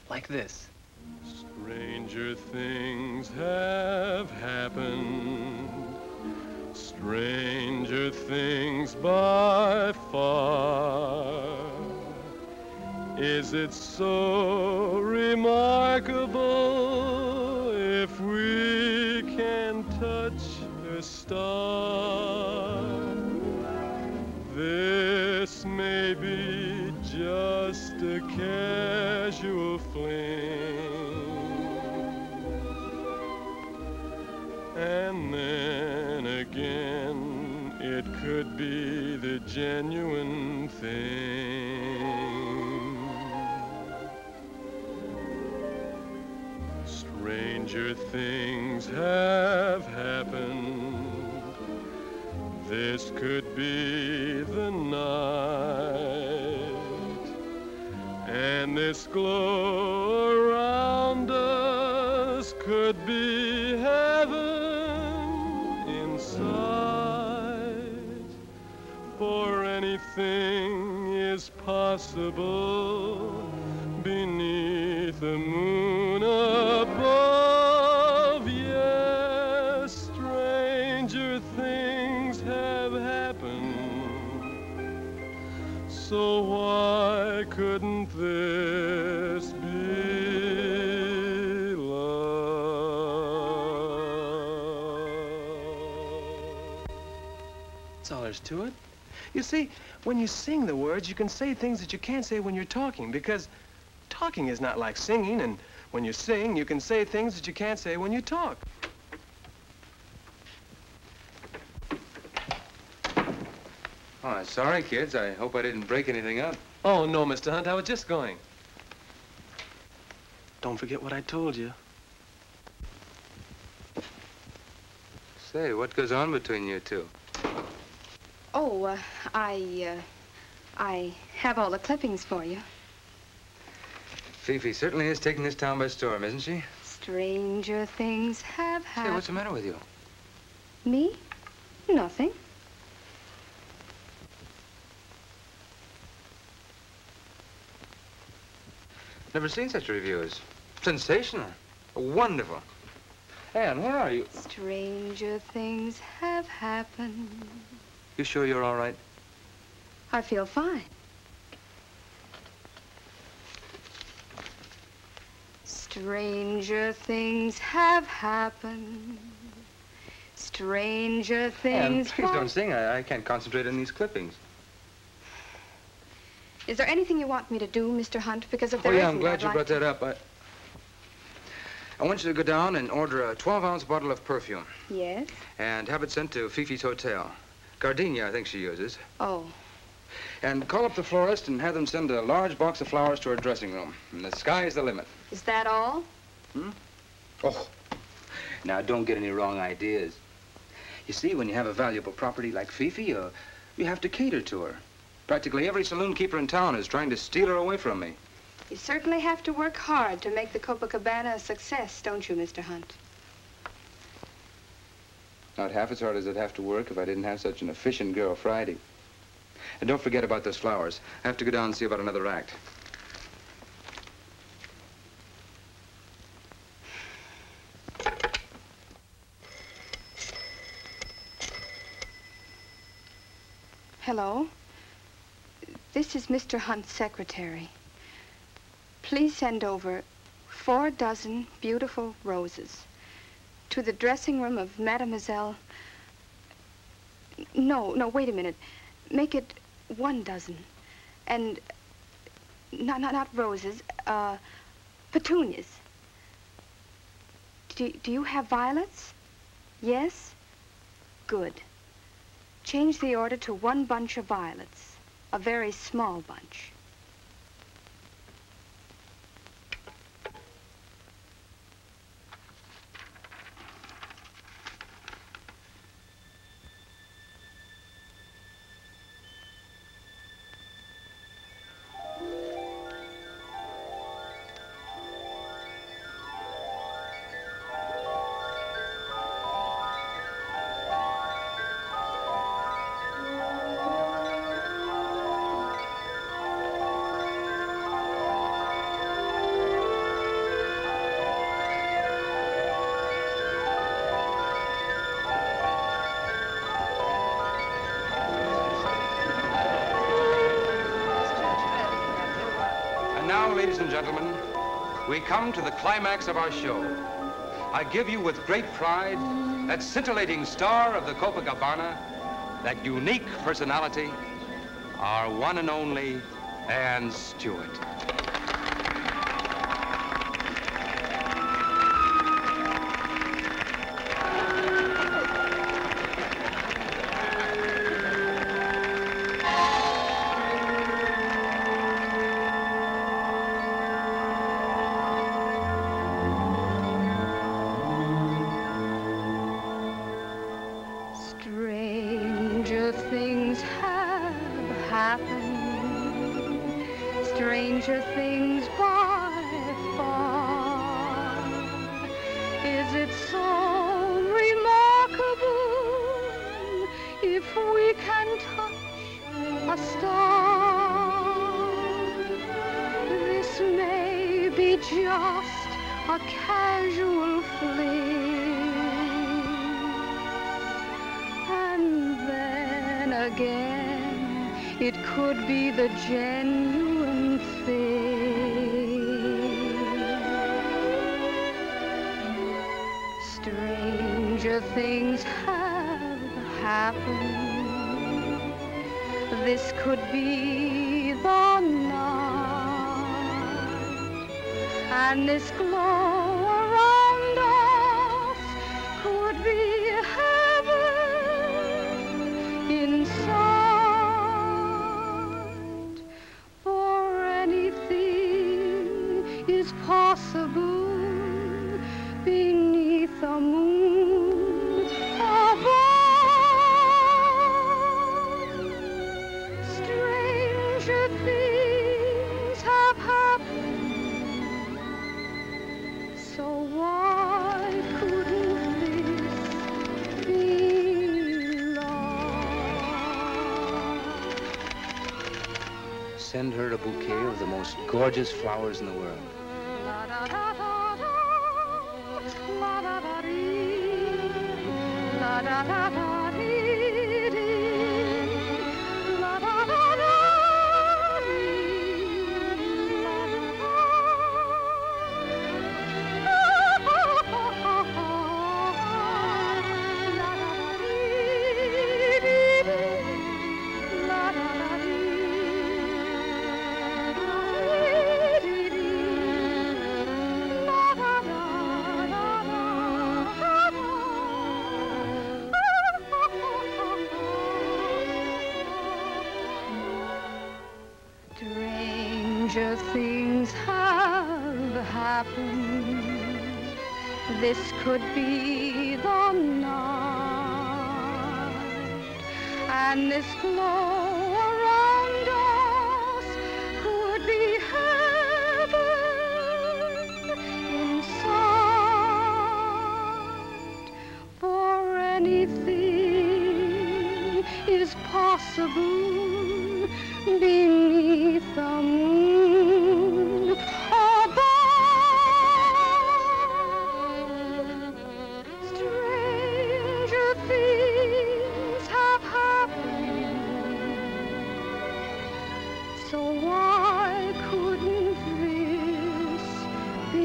Like this. Stranger things have happened. Stranger things by far. Is it so remarkable if we can touch a star? This may be just a casual fling, and then again it could be the genuine thing. Stranger things have happened. This could be the night, and this glow around us could be heaven inside. For anything is possible beneath the moon above. Yes, stranger things have happened. So why couldn't this be love? That's all there's to it. You see, when you sing the words, you can say things that you can't say when you're talking, because talking is not like singing, and when you sing, you can say things that you can't say when you talk. Oh, sorry, kids. I hope I didn't break anything up. Oh, no, Mr. Hunt, I was just going. Don't forget what I told you. Say, what goes on between you two? Oh, I have all the clippings for you. Fifi certainly is taking this town by storm, isn't she? Stranger things have happened. Say, what's the matter with you? Me? Nothing. Never seen such reviews. Sensational. Wonderful. Anne, where are you? Stranger things have happened. You sure you're all right? I feel fine. Stranger things have happened. Stranger things. Anne, please don't sing. I can't concentrate on these clippings. Is there anything you want me to do, Mr. Hunt? Because if there Oh, yeah, isn't, I'm glad I'd you like brought to... that up. I want you to go down and order a 12-ounce bottle of perfume. Yes? And have it sent to Fifi's hotel. Gardenia, I think she uses. Oh. And call up the florist and have them send a large box of flowers to her dressing room. And the sky's the limit. Is that all? Hmm? Oh. Now, don't get any wrong ideas. You see, when you have a valuable property like Fifi, you have to cater to her. Practically every saloon keeper in town is trying to steal her away from me. You certainly have to work hard to make the Copacabana a success, don't you, Mr. Hunt? Not half as hard as I'd have to work if I didn't have such an efficient girl, Friday. And don't forget about those flowers. I have to go down and see about another act. Hello? This is Mr. Hunt's secretary. Please send over 4 dozen beautiful roses to the dressing room of Mademoiselle... No, wait a minute. Make it 1 dozen. And not roses, petunias. Do you have violets? Yes? Good. Change the order to 1 bunch of violets. A very small bunch. Ladies and gentlemen, we come to the climax of our show. I give you with great pride that scintillating star of the Copacabana, that unique personality, our one and only Anne Stewart. Stranger things by far. Is it so remarkable if we can touch a star? This may be just a casual fling, and then again it could be the genuine thing. Stranger things have happened. This could be the night, and this glow around us could be heaven inside. Possible beneath the moon above. Stranger things have happened. send her a bouquet of the most gorgeous flowers in the world. Stranger things have happened. This could be the night, and this glow around us could be heaven inside. For anything is possible beneath the moon above. Stranger things have happened, so why couldn't this be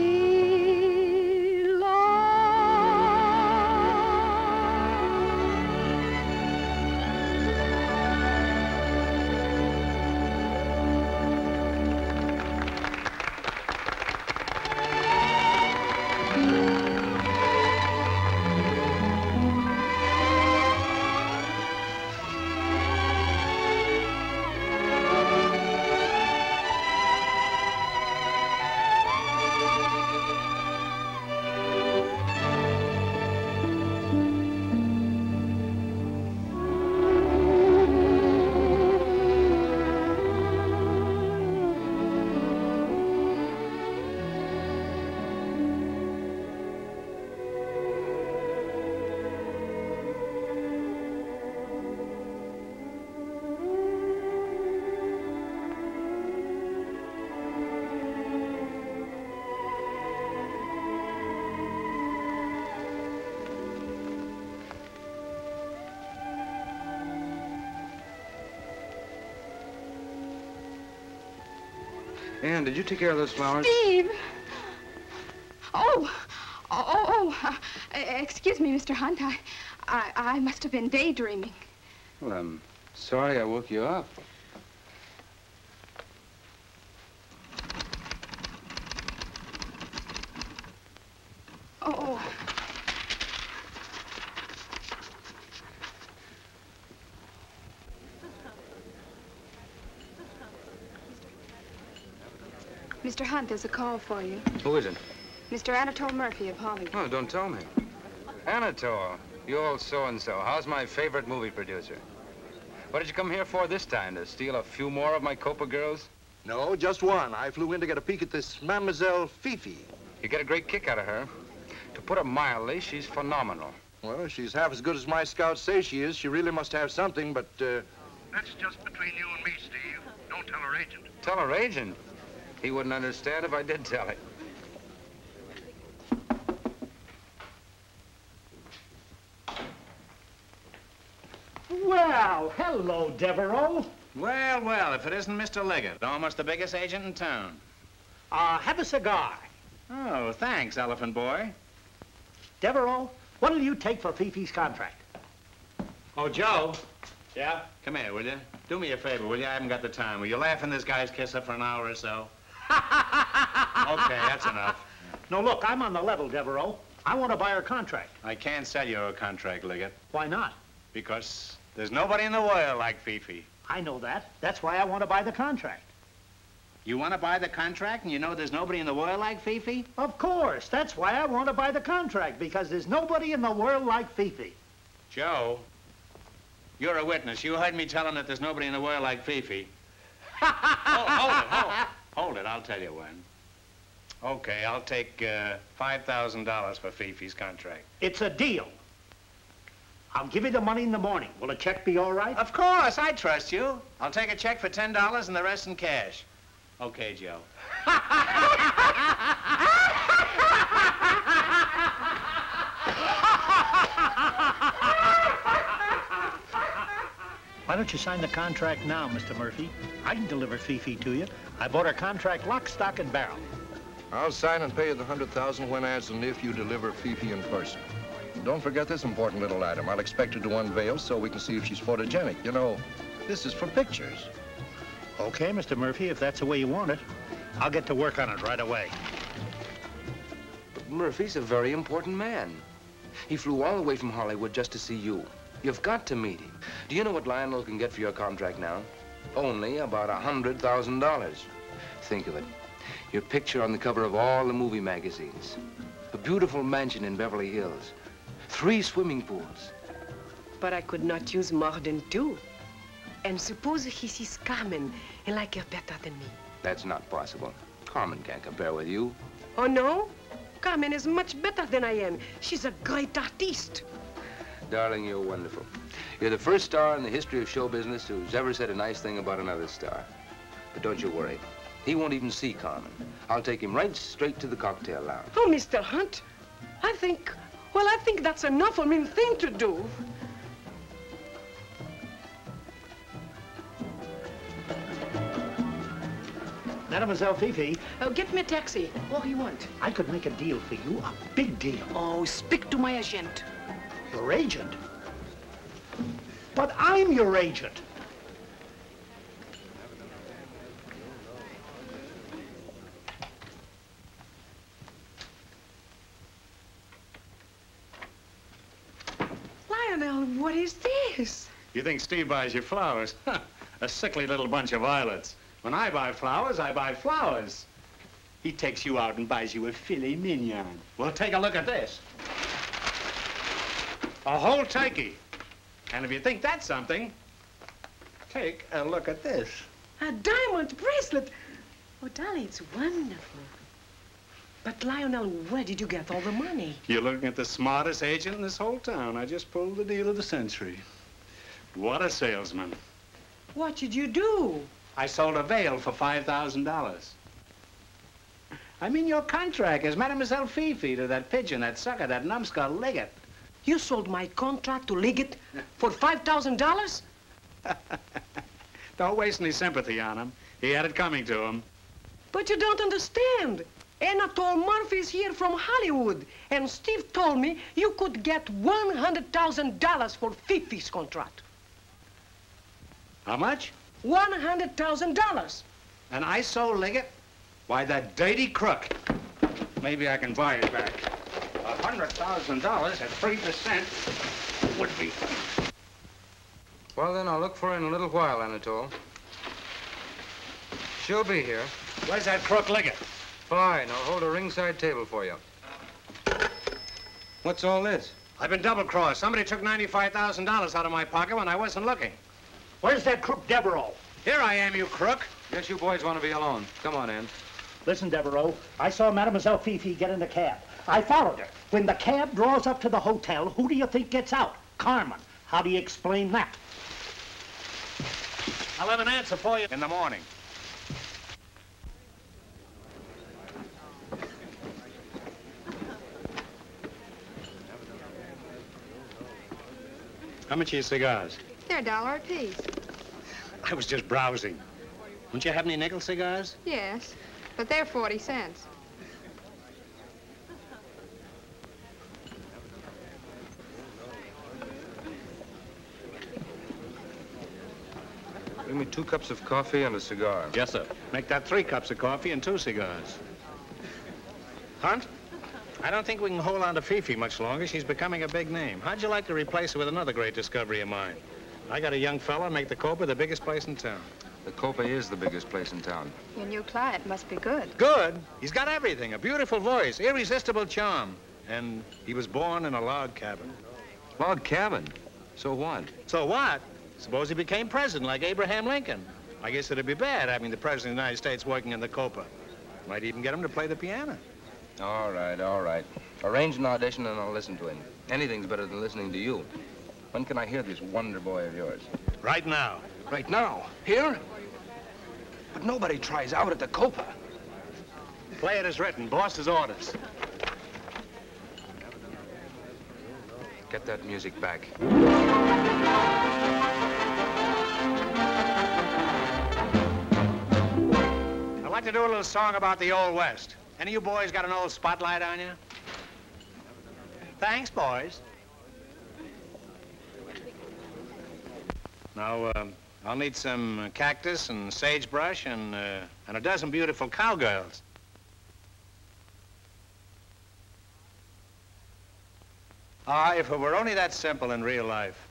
Ann, did you take care of those flowers? Steve! Excuse me, Mr. Hunt. I must have been daydreaming. Well, I'm sorry I woke you up. Oh. Mr. Hunt, there's a call for you. Who is it? Mr. Anatole Murphy of Hollywood. Oh, don't tell me. Anatole, you old so-and-so. How's my favorite movie producer? What did you come here for this time? To steal a few more of my Copa girls? No, just one. I flew in to get a peek at this Mademoiselle Fifi. You get a great kick out of her. To put it mildly, she's phenomenal. Well, if she's half as good as my scouts say she is, she really must have something, but, That's just between you and me, Steve. Don't tell her agent. Tell her agent? He wouldn't understand if I did tell it. Well, hello, Devereaux. Well, well, if it isn't Mr. Liggett, almost the biggest agent in town. Have a cigar. Oh, thanks, Elephant Boy. Devereaux, what'll you take for Fifi's contract? Oh, Joe. Yeah? Come here, will you? Do me a favor, will you? I haven't got the time. Will you laugh in this guy's kiss up for an hour or so? Okay, that's enough. No, look, I'm on the level, Devereaux. I want to buy her contract. I can't sell you a contract, Liggett. Why not? Because there's nobody in the world like Fifi. I know that. That's why I want to buy the contract. You want to buy the contract and you know there's nobody in the world like Fifi? Of course. That's why I want to buy the contract, because there's nobody in the world like Fifi. Joe, you're a witness. You heard me tell him that there's nobody in the world like Fifi. Hold it. I'll tell you when. Okay, I'll take $5,000 for Fifi's contract. It's a deal. I'll give you the money in the morning. Will a check be all right? Of course, I trust you. I'll take a check for $10 and the rest in cash. Okay, Joe. Why don't you sign the contract now, Mr. Murphy? I can deliver Fifi to you. I bought her contract lock, stock, and barrel. I'll sign and pay you the $100,000 when, as, and if you deliver Fifi in person. Don't forget this important little item. I'll expect her to unveil so we can see if she's photogenic. You know, this is for pictures. Okay, Mr. Murphy, if that's the way you want it. I'll get to work on it right away. But Murphy's a very important man. He flew all the way from Hollywood just to see you. You've got to meet him. Do you know what Lionel can get for your contract now? Only about $100,000. Think of it. Your picture on the cover of all the movie magazines. A beautiful mansion in Beverly Hills. 3 swimming pools. But I could not use more than 2. And suppose he sees Carmen and like her better than me. That's not possible. Carmen can't compare with you. Oh, no? Carmen is much better than I am. She's a great artiste. Darling, you're wonderful. You're the first star in the history of show business who's ever said a nice thing about another star. But don't you worry. He won't even see Carmen. I'll take him right straight to the cocktail lounge. Oh, Mr. Hunt, I think that's enough. I mean, thing to do. Mademoiselle Fifi. Oh, get me a taxi. What do you want? I could make a deal for you, a big deal. Oh, speak to my agent. Your agent? But I'm your agent. Lionel, what is this? You think Steve buys you flowers? A sickly little bunch of violets. When I buy flowers, I buy flowers. He takes you out and buys you a filet mignon. Well, take a look at this. A whole turkey. And if you think that's something, take a look at this. A diamond bracelet. Oh, darling, it's wonderful. But, Lionel, where did you get all the money? You're looking at the smartest agent in this whole town. I just pulled the deal of the century. What a salesman. What did you do? I sold a veil for $5,000. I mean, your contract is Mademoiselle Fifi to that pigeon, that sucker, that numbskull Liggett. You sold my contract to Liggett for $5,000? Don't waste any sympathy on him. He had it coming to him. But you don't understand. Anatole Murphy's here from Hollywood, and Steve told me you could get $100,000 for Fifi's contract. How much? $100,000. And I sold Liggett? Why, that dirty crook. Maybe I can buy it back. $100,000 at 3% would be. Well, then, I'll look for her in a little while, Anatole. She'll be here. Where's that crook Liggett? Fine. I'll hold a ringside table for you. What's all this? I've been double-crossed. Somebody took $95,000 out of my pocket when I wasn't looking. Where's that crook Devereaux? Here I am, you crook. Guess you boys want to be alone. Come on in. Listen, Devereaux, I saw Mademoiselle Fifi get in the cab. I followed her. When the cab draws up to the hotel, who do you think gets out? Carmen. How do you explain that? I'll have an answer for you in the morning. How much are your cigars? They're $1 a piece. I was just browsing. Don't you have any nickel cigars? Yes, but they're 40 cents. Bring me 2 cups of coffee and a cigar. Yes, sir. Make that 3 cups of coffee and 2 cigars. Hunt, I don't think we can hold on to Fifi much longer. She's becoming a big name. How'd you like to replace her with another great discovery of mine? I got a young fella and make the Copa the biggest place in town. The Copa is the biggest place in town. Your new client must be good. Good? He's got everything. A beautiful voice, irresistible charm. And he was born in a log cabin. Log cabin? So what? So what? Suppose he became president like Abraham Lincoln. I guess it'd be bad having the president of the United States working in the Copa. Might even get him to play the piano. All right, all right. Arrange an audition and I'll listen to him. Anything's better than listening to you. When can I hear this wonder boy of yours? Right now. Right now? Here? But nobody tries out at the Copa. Play it as written. Boss's orders. Get that music back. I'd like to do a little song about the Old West. Any of you boys got an old spotlight on you? Thanks, boys. Now, I'll need some cactus and sagebrush and a dozen beautiful cowgirls. Ah, if it were only that simple in real life.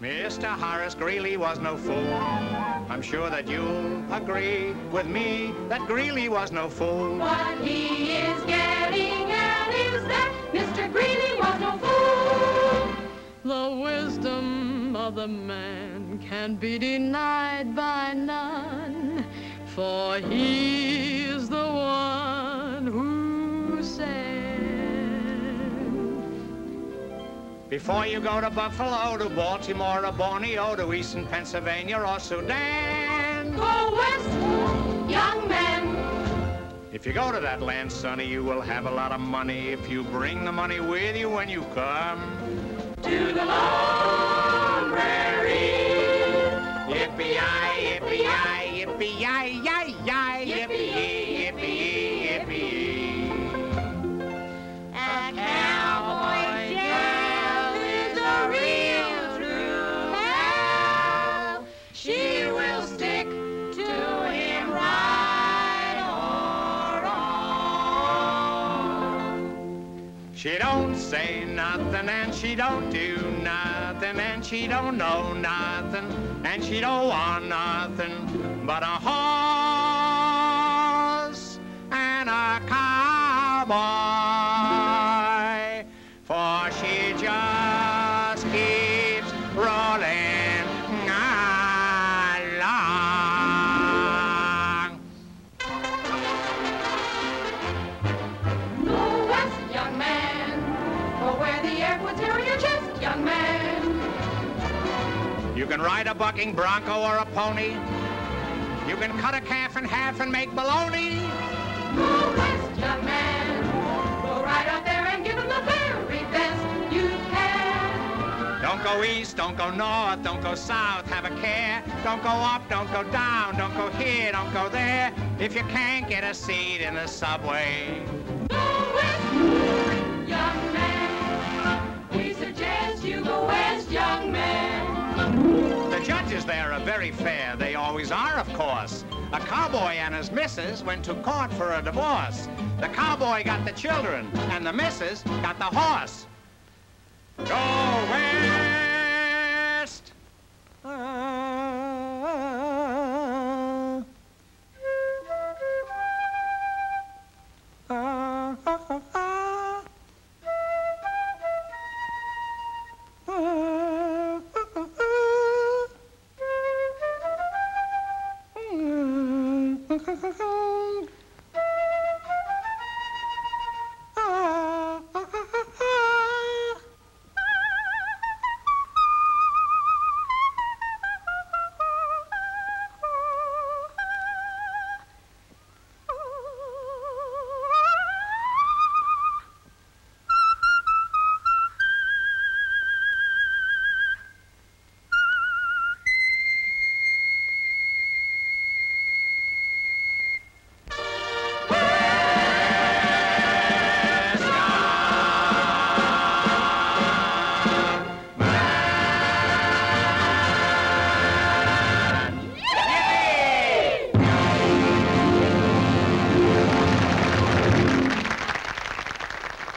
Mr. Horace Greeley was no fool. I'm sure that you'll agree with me that Greeley was no fool. What he is getting at is that Mr. Greeley was no fool. The wisdom of the man can be denied by none, for he is the one who said. Before you go to Buffalo, to Baltimore, or Borneo, to Eastern Pennsylvania, or Sudan, go west, young man. If you go to that land, sonny, you will have a lot of money if you bring the money with you when you come to the lone prairie. Yippee-yi, yippee-yi, yippee-yi, yi-yi, yippee-yi, yippee-yi, yippee-yi. A cowboy gal is a real true pal. She will stick to him right or wrong. She don't say nothing and she don't do nothing and she don't know nothing and she don't want nothing but a horse and a cowboy, for she just keeps rolling along. Go west, young man, for where the air puts hair on your chest, young man. You can ride a bucking bronco or a pony. You can cut a calf in half and make bologna. Go west, young man. Go right out there and give them the very best you can. Don't go east, don't go north, don't go south, have a care. Don't go up, don't go down, don't go here, don't go there. If you can't get a seat in the subway. Go west, young man. We suggest you go west, young man. The judges there are very fair. They always are, of course. A cowboy and his missus went to court for a divorce. The cowboy got the children, and the missus got the horse. Go west!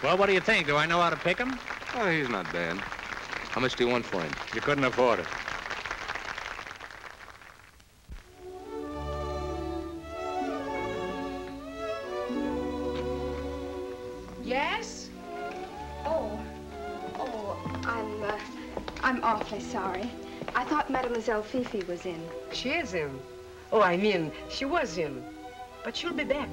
Well, what do you think? Do I know how to pick him? Oh, he's not bad. How much do you want for him? You couldn't afford it. Yes? I'm awfully sorry. I thought Mademoiselle Fifi was in. She is in. Oh, I mean, she was in. But she'll be back.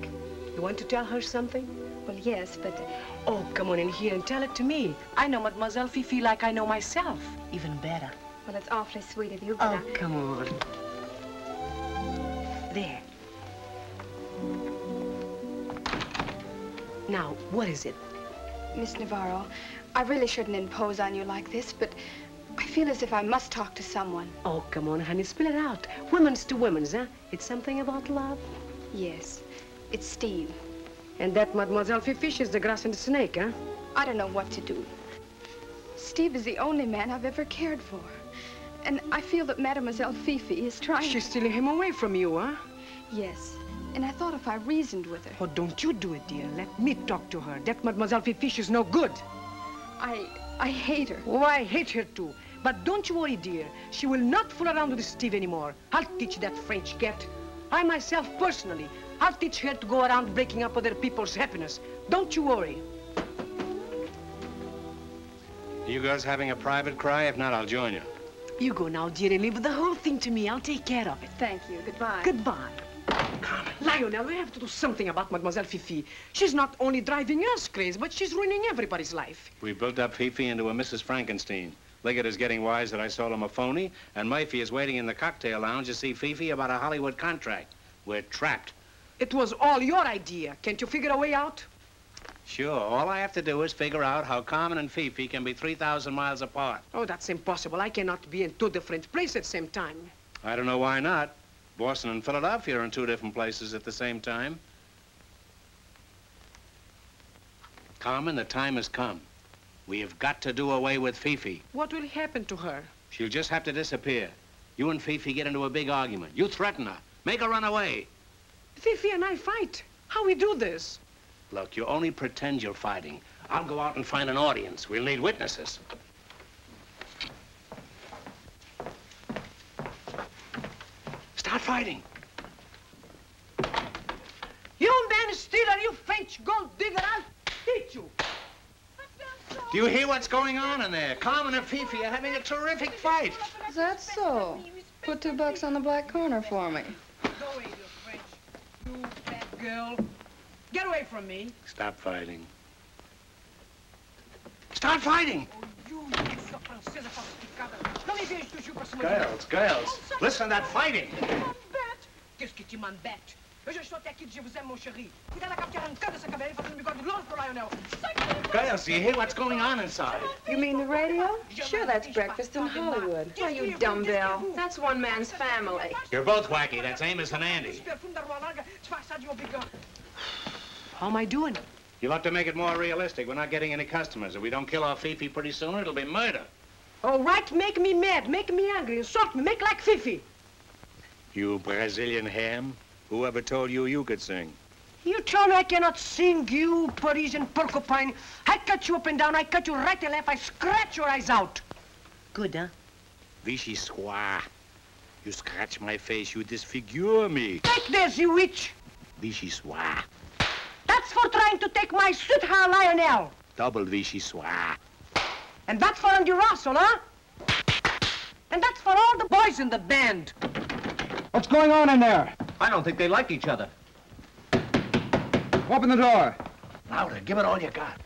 You want to tell her something? Well, yes, but... Oh, come on in here and tell it to me. I know Mademoiselle Fifi like I know myself. Even better. Well, it's awfully sweet of you, but Oh, come on. There. Now, what is it? Miss Navarro, I really shouldn't impose on you like this, but I feel as if I must talk to someone. Oh, come on, honey, spill it out. Women's to women's, huh? It's something about love? Yes, it's Steve. And that Mademoiselle Fifi is the grass and the snake, huh? I don't know what to do. Steve is the only man I've ever cared for. And I feel that Mademoiselle Fifi is trying She's stealing him away from you, huh? Yes. And I thought if I reasoned with her... Oh, don't you do it, dear. Let me talk to her. That Mademoiselle Fifi is no good. I hate her. Oh, I hate her too. But don't you worry, dear. She will not fool around with Steve anymore. I'll teach that French cat. I myself, personally, I'll teach her to go around breaking up other people's happiness. Don't you worry. You girls having a private cry? If not, I'll join you. You go now, dear, and leave the whole thing to me. I'll take care of it. Thank you. Goodbye. Goodbye. Carmen. Lionel, we have to do something about Mademoiselle Fifi. She's not only driving us crazy, but she's ruining everybody's life. We built up Fifi into a Mrs. Frankenstein. Liggett is getting wise that I sold him a phony, and Murphy is waiting in the cocktail lounge to see Fifi about a Hollywood contract. We're trapped. It was all your idea. Can't you figure a way out? Sure. All I have to do is figure out how Carmen and Fifi can be 3,000 miles apart. Oh, that's impossible. I cannot be in two different places at the same time. I don't know why not. Boston and Philadelphia are in two different places at the same time. Carmen, the time has come. We have got to do away with Fifi. What will happen to her? She'll just have to disappear. You and Fifi get into a big argument. You threaten her. Make her run away. Fifi and I fight. How we do this? Look, you only pretend you're fighting. I'll go out and find an audience. We'll need witnesses. Start fighting. You man stealer, you French gold digger, I'll teach you. Do you hear what's going on in there? Carmen and Fifi are having a terrific fight. Is that so? Put $2 on the black corner for me. Go away, you French. You fat girl. Get away from me. Stop fighting. Start fighting! Girls, listen to that fighting. Qu'est-ce que tu m'embêtes? Je suis até aqui de je vous aime, mon chéri. Cuidado a captar arrancando essa cabelo e fazendo um bigode longe pro Lionel. Girls, do you hear what's going on inside? You mean the radio? Sure, that's breakfast in Hollywood. Why, you dumbbell. That's one man's family. You're both wacky. That's Amos and Andy. How am I doing? You'll have to make it more realistic. We're not getting any customers. If we don't kill our Fifi pretty soon, it'll be murder. All right, make me mad, make me angry, insult me, make like Fifi. You Brazilian ham? Whoever told you you could sing? You told me I cannot sing, you Parisian porcupine. I cut you up and down, I cut you right and left, I scratch your eyes out. Good, huh? Vichy soir. You scratch my face, you disfigure me. Take this, you witch. Vichy soir. That's for trying to take my sweetheart, Lionel. Double Vichy soir. And that's for Andy Russell, huh? And that's for all the boys in the band. What's going on in there? I don't think they like each other. Open the door. Louder, give it all you got.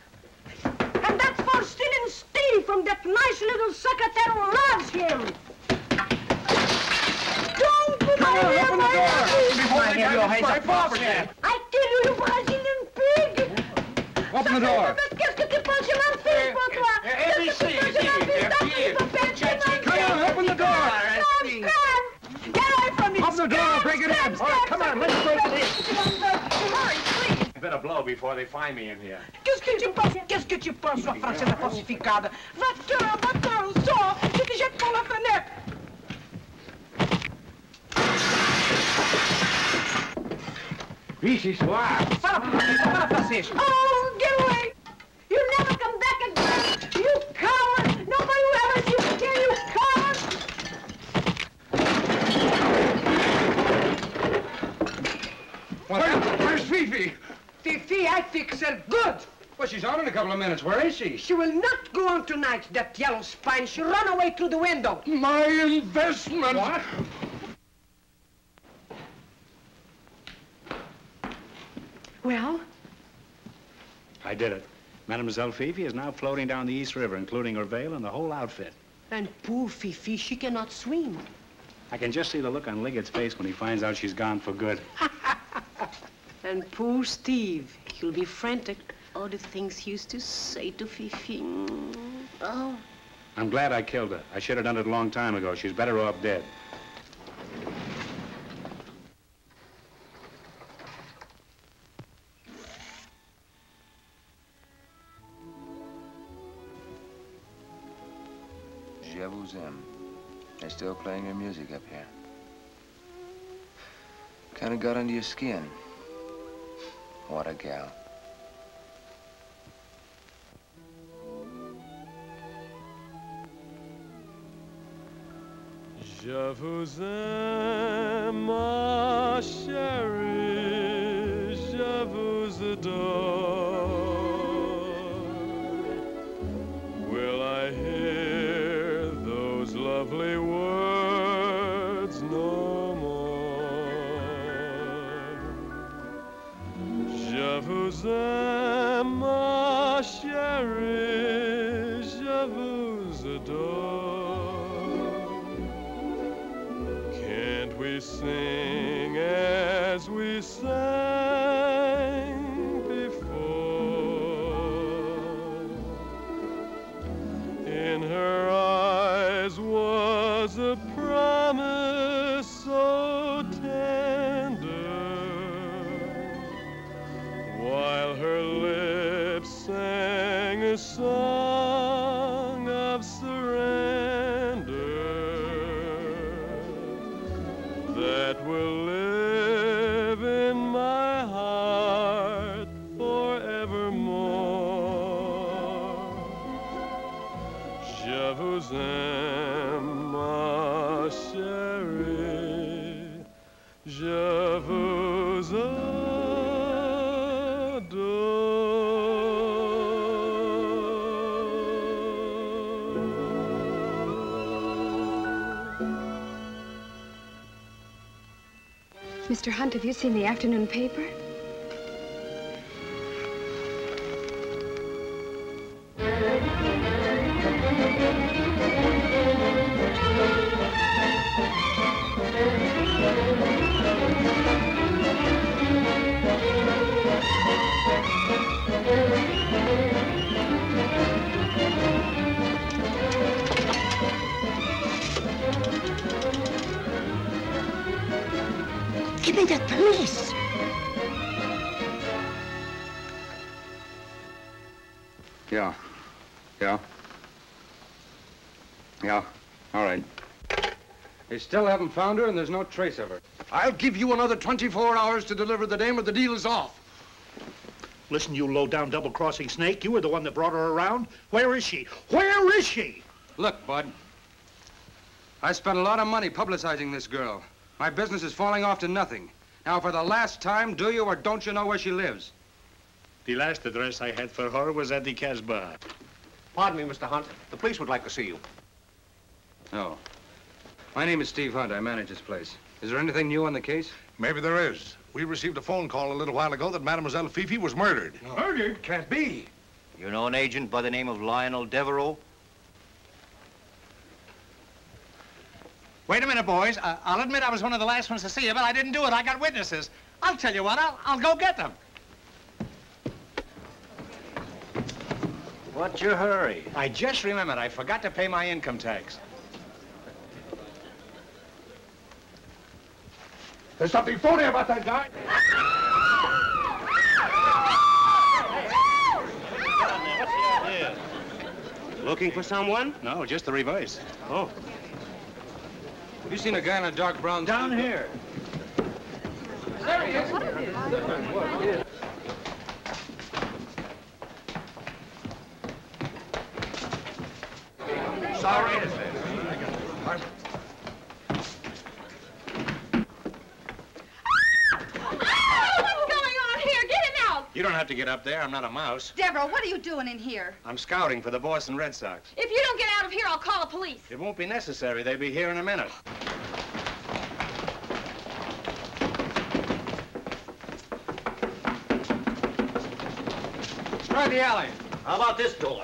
And that's for stealing Steve from that nice little secretary who loves him. Don't put Open the door. Before I give you a high property. I kill you, you Brazilian pig. Open the door. Qu'est-ce que tu penses, je m'en fiche pour toi? Come on, open the door. Get away from me. Open the door, break it in. All right, come on, let's break it in. Hurry, please. I better blow before they find me in here. Qu'est-ce que tu penses, sua francesa falsificada? Va-t'en, sors, je te jette par la fenêtre. Vichy soir. Fala francês. Oh, get away. You'll never come back again. You coward. Nobody will ever see you again, you coward. Where's Fifi? Fifi, I fix her good. Well, she's on in a couple of minutes. Where is she? She will not go on tonight, that yellow spine. She ran away through the window. My investment. Well? I did it. Mademoiselle Fifi is now floating down the East River, including her veil and the whole outfit. And poor Fifi, she cannot swim. I can just see the look on Liggett's face when he finds out she's gone for good. And poor Steve, he'll be frantic. All the things he used to say to Fifi. Oh. I'm glad I killed her. I should have done it a long time ago. She's better off dead. Je vous aime. They're still playing your music up here. Kind of got under your skin. What a gal. Je vous aime, ma chérie, je vous adore. Will I hear those lovely words no more? Je vous aime, ma chérie, je vous adore. We sing as we sang before. In her eyes was a promise so tender, while her lips sang a song of surrender that will live in my heart forevermore. Je vous aime, ma chérie, je vous adore. Mr. Hunt, have you seen the afternoon paper? Give me that police. Yeah. All right. They still haven't found her, and there's no trace of her. I'll give you another 24 hours to deliver the dame, or the deal is off. Listen, you low-down double-crossing snake. You were the one that brought her around. Where is she? Where is she? Look, Bud. I spent a lot of money publicizing this girl. My business is falling off to nothing. Now, for the last time, do you or don't you know where she lives? The last address I had for her was at the Casbah. Pardon me, Mr. Hunt. The police would like to see you. Oh. My name is Steve Hunt. I manage this place. Is there anything new on the case? Maybe there is. We received a phone call a little while ago that Mademoiselle Fifi was murdered. No. Murdered? Can't be. You know an agent by the name of Lionel Devereaux? Wait a minute, boys. I'll admit I was one of the last ones to see you, but I didn't do it. I got witnesses. I'll tell you what, I'll go get them. What's your hurry? I just remembered I forgot to pay my income tax. There's something phony about that guy. What's the idea? Looking for someone? No, just the reverse. Oh. Have you seen a guy in a dark brown... Down here. There he is. Sorry to say. You don't have to get up there. I'm not a mouse. Deborah, what are you doing in here? I'm scouting for the Boston Red Sox. If you don't get out of here, I'll call the police. It won't be necessary. They'll be here in a minute. Try the alley. How about this door?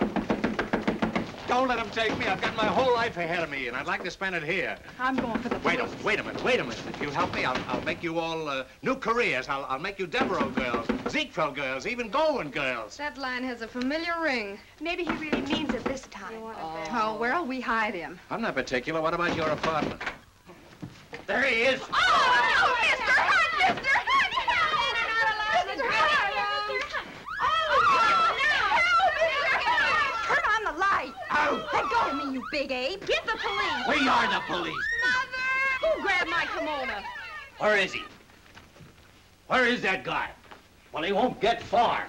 Don't let him take me. I've got my whole life ahead of me, and I'd like to spend it here. I'm going for the Wait a minute. If you help me, I'll make you all new careers. I'll make you Devereaux girls, Ziegfeld girls, even Golan girls. That line has a familiar ring. Maybe he really means it this time. Oh, where'll we hide him? I'm not particular. What about your apartment? There he is. Oh, no, Mr. Hunt! Mr. Hunt! Let go of me, you big ape. Get the police. We are the police. Mother! Who grabbed my kimono? Where is he? Where is that guy? Well, he won't get far.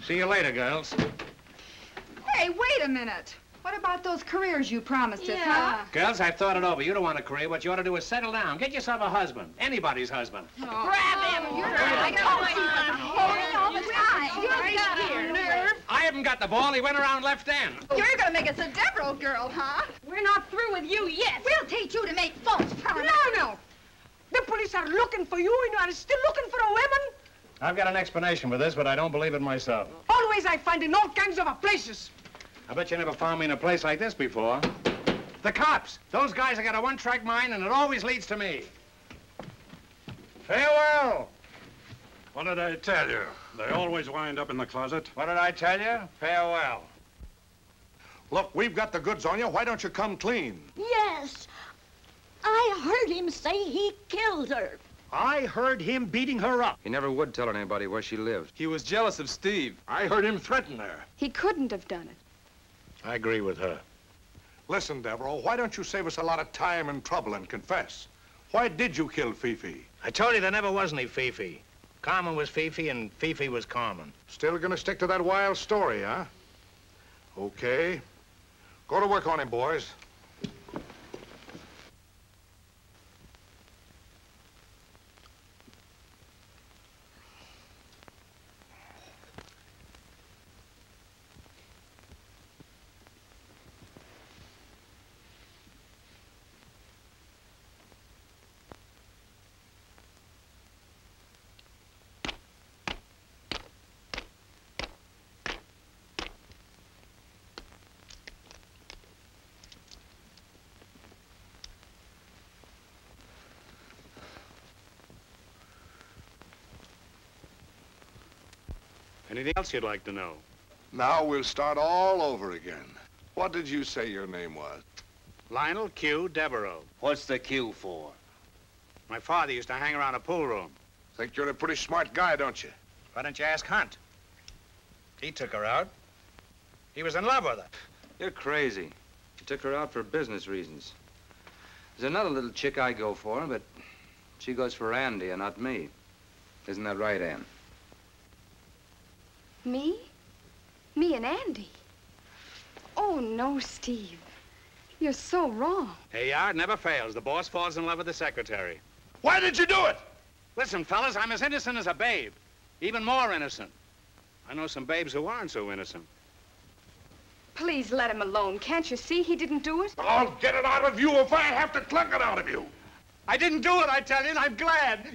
See you later, girls. Hey, wait a minute. What about those careers you promised us, huh? Girls, I've thought it over. You don't want a career. What you ought to do is settle down. Get yourself a husband. Anybody's husband. Oh. Grab him. You're right. Holding all the time. You've got a nerve. I haven't got the ball. He went around left end. You're gonna make us a Devereaux girl, huh? We're not through with you yet. We'll teach you to make false promises. No. The police are looking for you, and you are still looking for a woman? I've got an explanation for this, but I don't believe it myself. Always I find in all kinds of places. I bet you never found me in a place like this before. The cops. Those guys have got a one-track mind, and it always leads to me. Farewell. What did I tell you? They always wind up in the closet. What did I tell you? Farewell. Look, we've got the goods on you. Why don't you come clean? Yes. I heard him say he killed her. I heard him beating her up. He never would tell anybody where she lived. He was jealous of Steve. I heard him threaten her. He couldn't have done it. I agree with her. Listen, Devereaux, why don't you save us a lot of time and trouble and confess? Why did you kill Fifi? I told you there never was any Fifi. Carmen was Fifi, and Fifi was Carmen. Still gonna stick to that wild story, huh? Okay. Go to work on him, boys. Anything else you'd like to know? Now we'll start all over again. What did you say your name was? Lionel Q. Devereaux. What's the Q for? My father used to hang around a pool room. Think you're a pretty smart guy, don't you? Why don't you ask Hunt? He took her out. He was in love with her. You're crazy. He took her out for business reasons. There's another little chick I go for, but she goes for Andy and not me. Isn't that right, Ann? Me? Me and Andy? Oh, no, Steve. You're so wrong. Here you are. It never fails. The boss falls in love with the secretary. Why did you do it? Listen, fellas, I'm as innocent as a babe. Even more innocent. I know some babes who aren't so innocent. Please let him alone. Can't you see he didn't do it? I'll get it out of you if I have to cluck it out of you. I didn't do it, I tell you, and I'm glad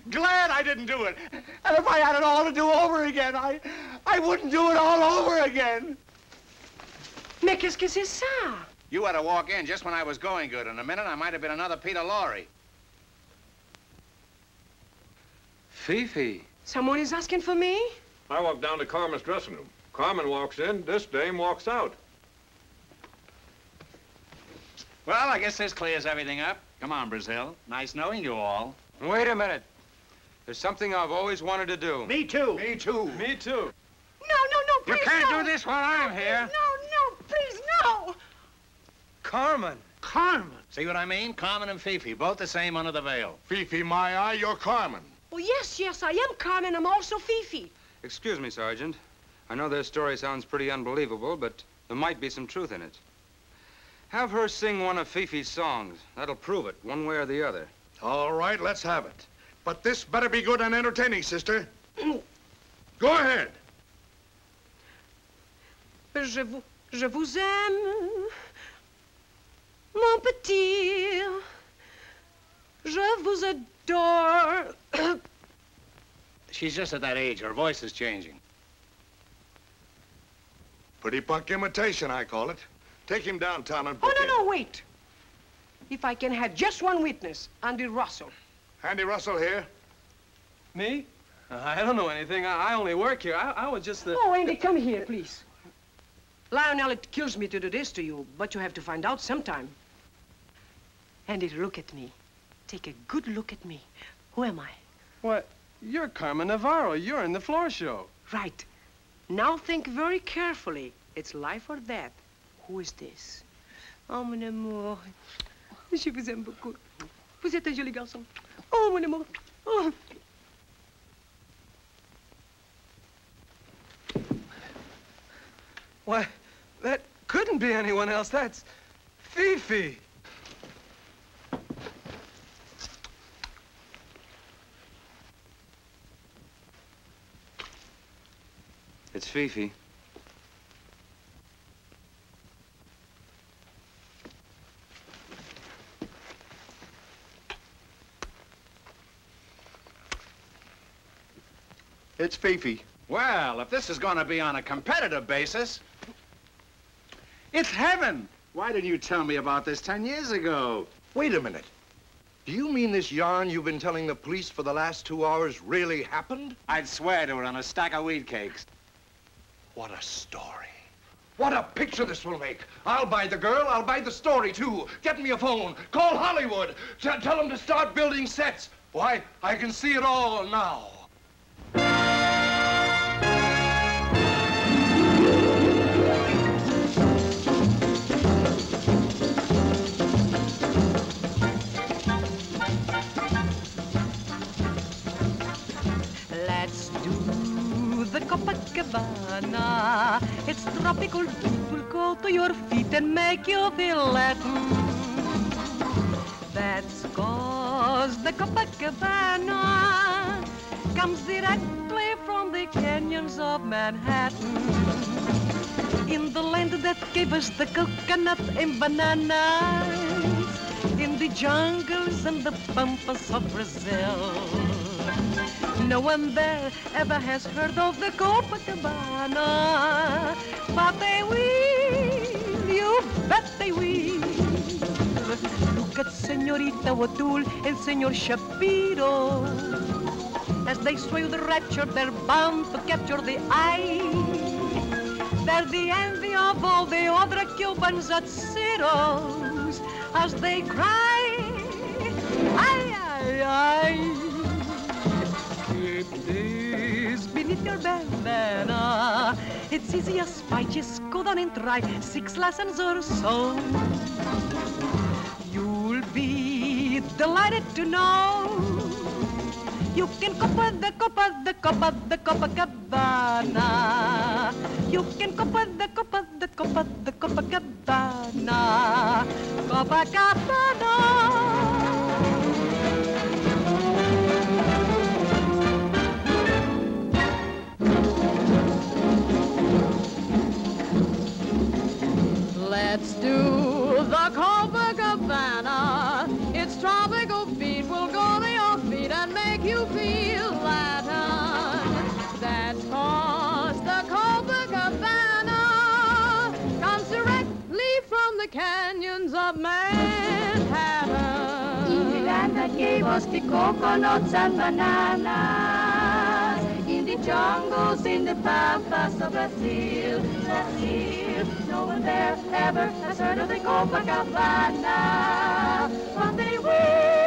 I didn't do it. And if I had it all to do over again, I wouldn't do it all over again. Mais qu'est-ce que c'est ça? You had to walk in just when I was going good. In a minute, I might have been another Peter Lorre. Fifi. Someone is asking for me? I walk down to Carmen's dressing room. Carmen walks in, this dame walks out. Well, I guess this clears everything up. Come on, Brazil. Nice knowing you all. Wait a minute. There's something I've always wanted to do. Me too. Me too. Me too. No, please, You can't no. do this while I'm here. No, please, no. Carmen. Carmen. See what I mean? Carmen and Fifi, both the same under the veil. Fifi, my eye, you're Carmen. Oh, yes, I am Carmen. I'm also Fifi. Excuse me, Sergeant. I know their story sounds pretty unbelievable, but there might be some truth in it. Have her sing one of Fifi's songs. That'll prove it, one way or the other. All right, let's have it. But this better be good and entertaining, sister. Go ahead. Je vous aime, mon petit. Je vous adore. She's just at that age. Her voice is changing. Pretty punk imitation, I call it. Take him downtown and Oh, book him. no, wait. If I can have just one witness, Andy Russell. Andy Russell here? Me? I don't know anything. I only work here. I was just the... Oh, Andy, come here, please. Lionel, it kills me to do this to you, but you have to find out sometime. Andy, look at me. Take a good look at me. Who am I? What? You're Carmen Navarro. You're in the floor show. Right. Now think very carefully. It's life or death. Who is this? Oh, mon amour. Je vous aime beaucoup. Vous êtes un joli garçon. Oh, mon amour. Oh. Why, that couldn't be anyone else. That's Fifi. It's Fifi. It's Fifi. Well, if this is going to be on a competitive basis, it's heaven. Why didn't you tell me about this 10 years ago? Wait a minute. Do you mean this yarn you've been telling the police for the last 2 hours really happened? I'd swear to it on a stack of weed cakes. What a story. What a picture this will make. I'll buy the girl, I'll buy the story, too. Get me a phone. Call Hollywood. Tell them to start building sets. Why, I can see it all now. Let's do the Copacabana. It's tropical, it will go to your feet and make you feel Latin. That's 'cause the Copacabana comes directly from the canyons of Manhattan. In the land that gave us the coconut and bananas, in the jungles and the pampas of Brazil. No one there ever has heard of the Copacabana, but they will, you bet they will. Look at Senorita O'Toole and Senor Shapiro. As they sway with rapture, they're bound to capture the eye. They're the envy of all the other Cubans at Ciro's as they cry, ay, ay, ay. Keep this beneath your bandana. It's easy as pie, just go down and try 6 lessons or so. You'll be delighted to know you can copa the Copacabana. You can copa the Copacabana. Copacabana. Let's do the Copacabana. Its tropical beat will go to your feet and make you feel Latin. That's 'cause the Copacabana comes directly from the canyons of Manhattan. In the land that gave us the coconuts and bananas, in the jungles, in the pampas of Brazil, no one there ever has heard of the Copacabana, but they will.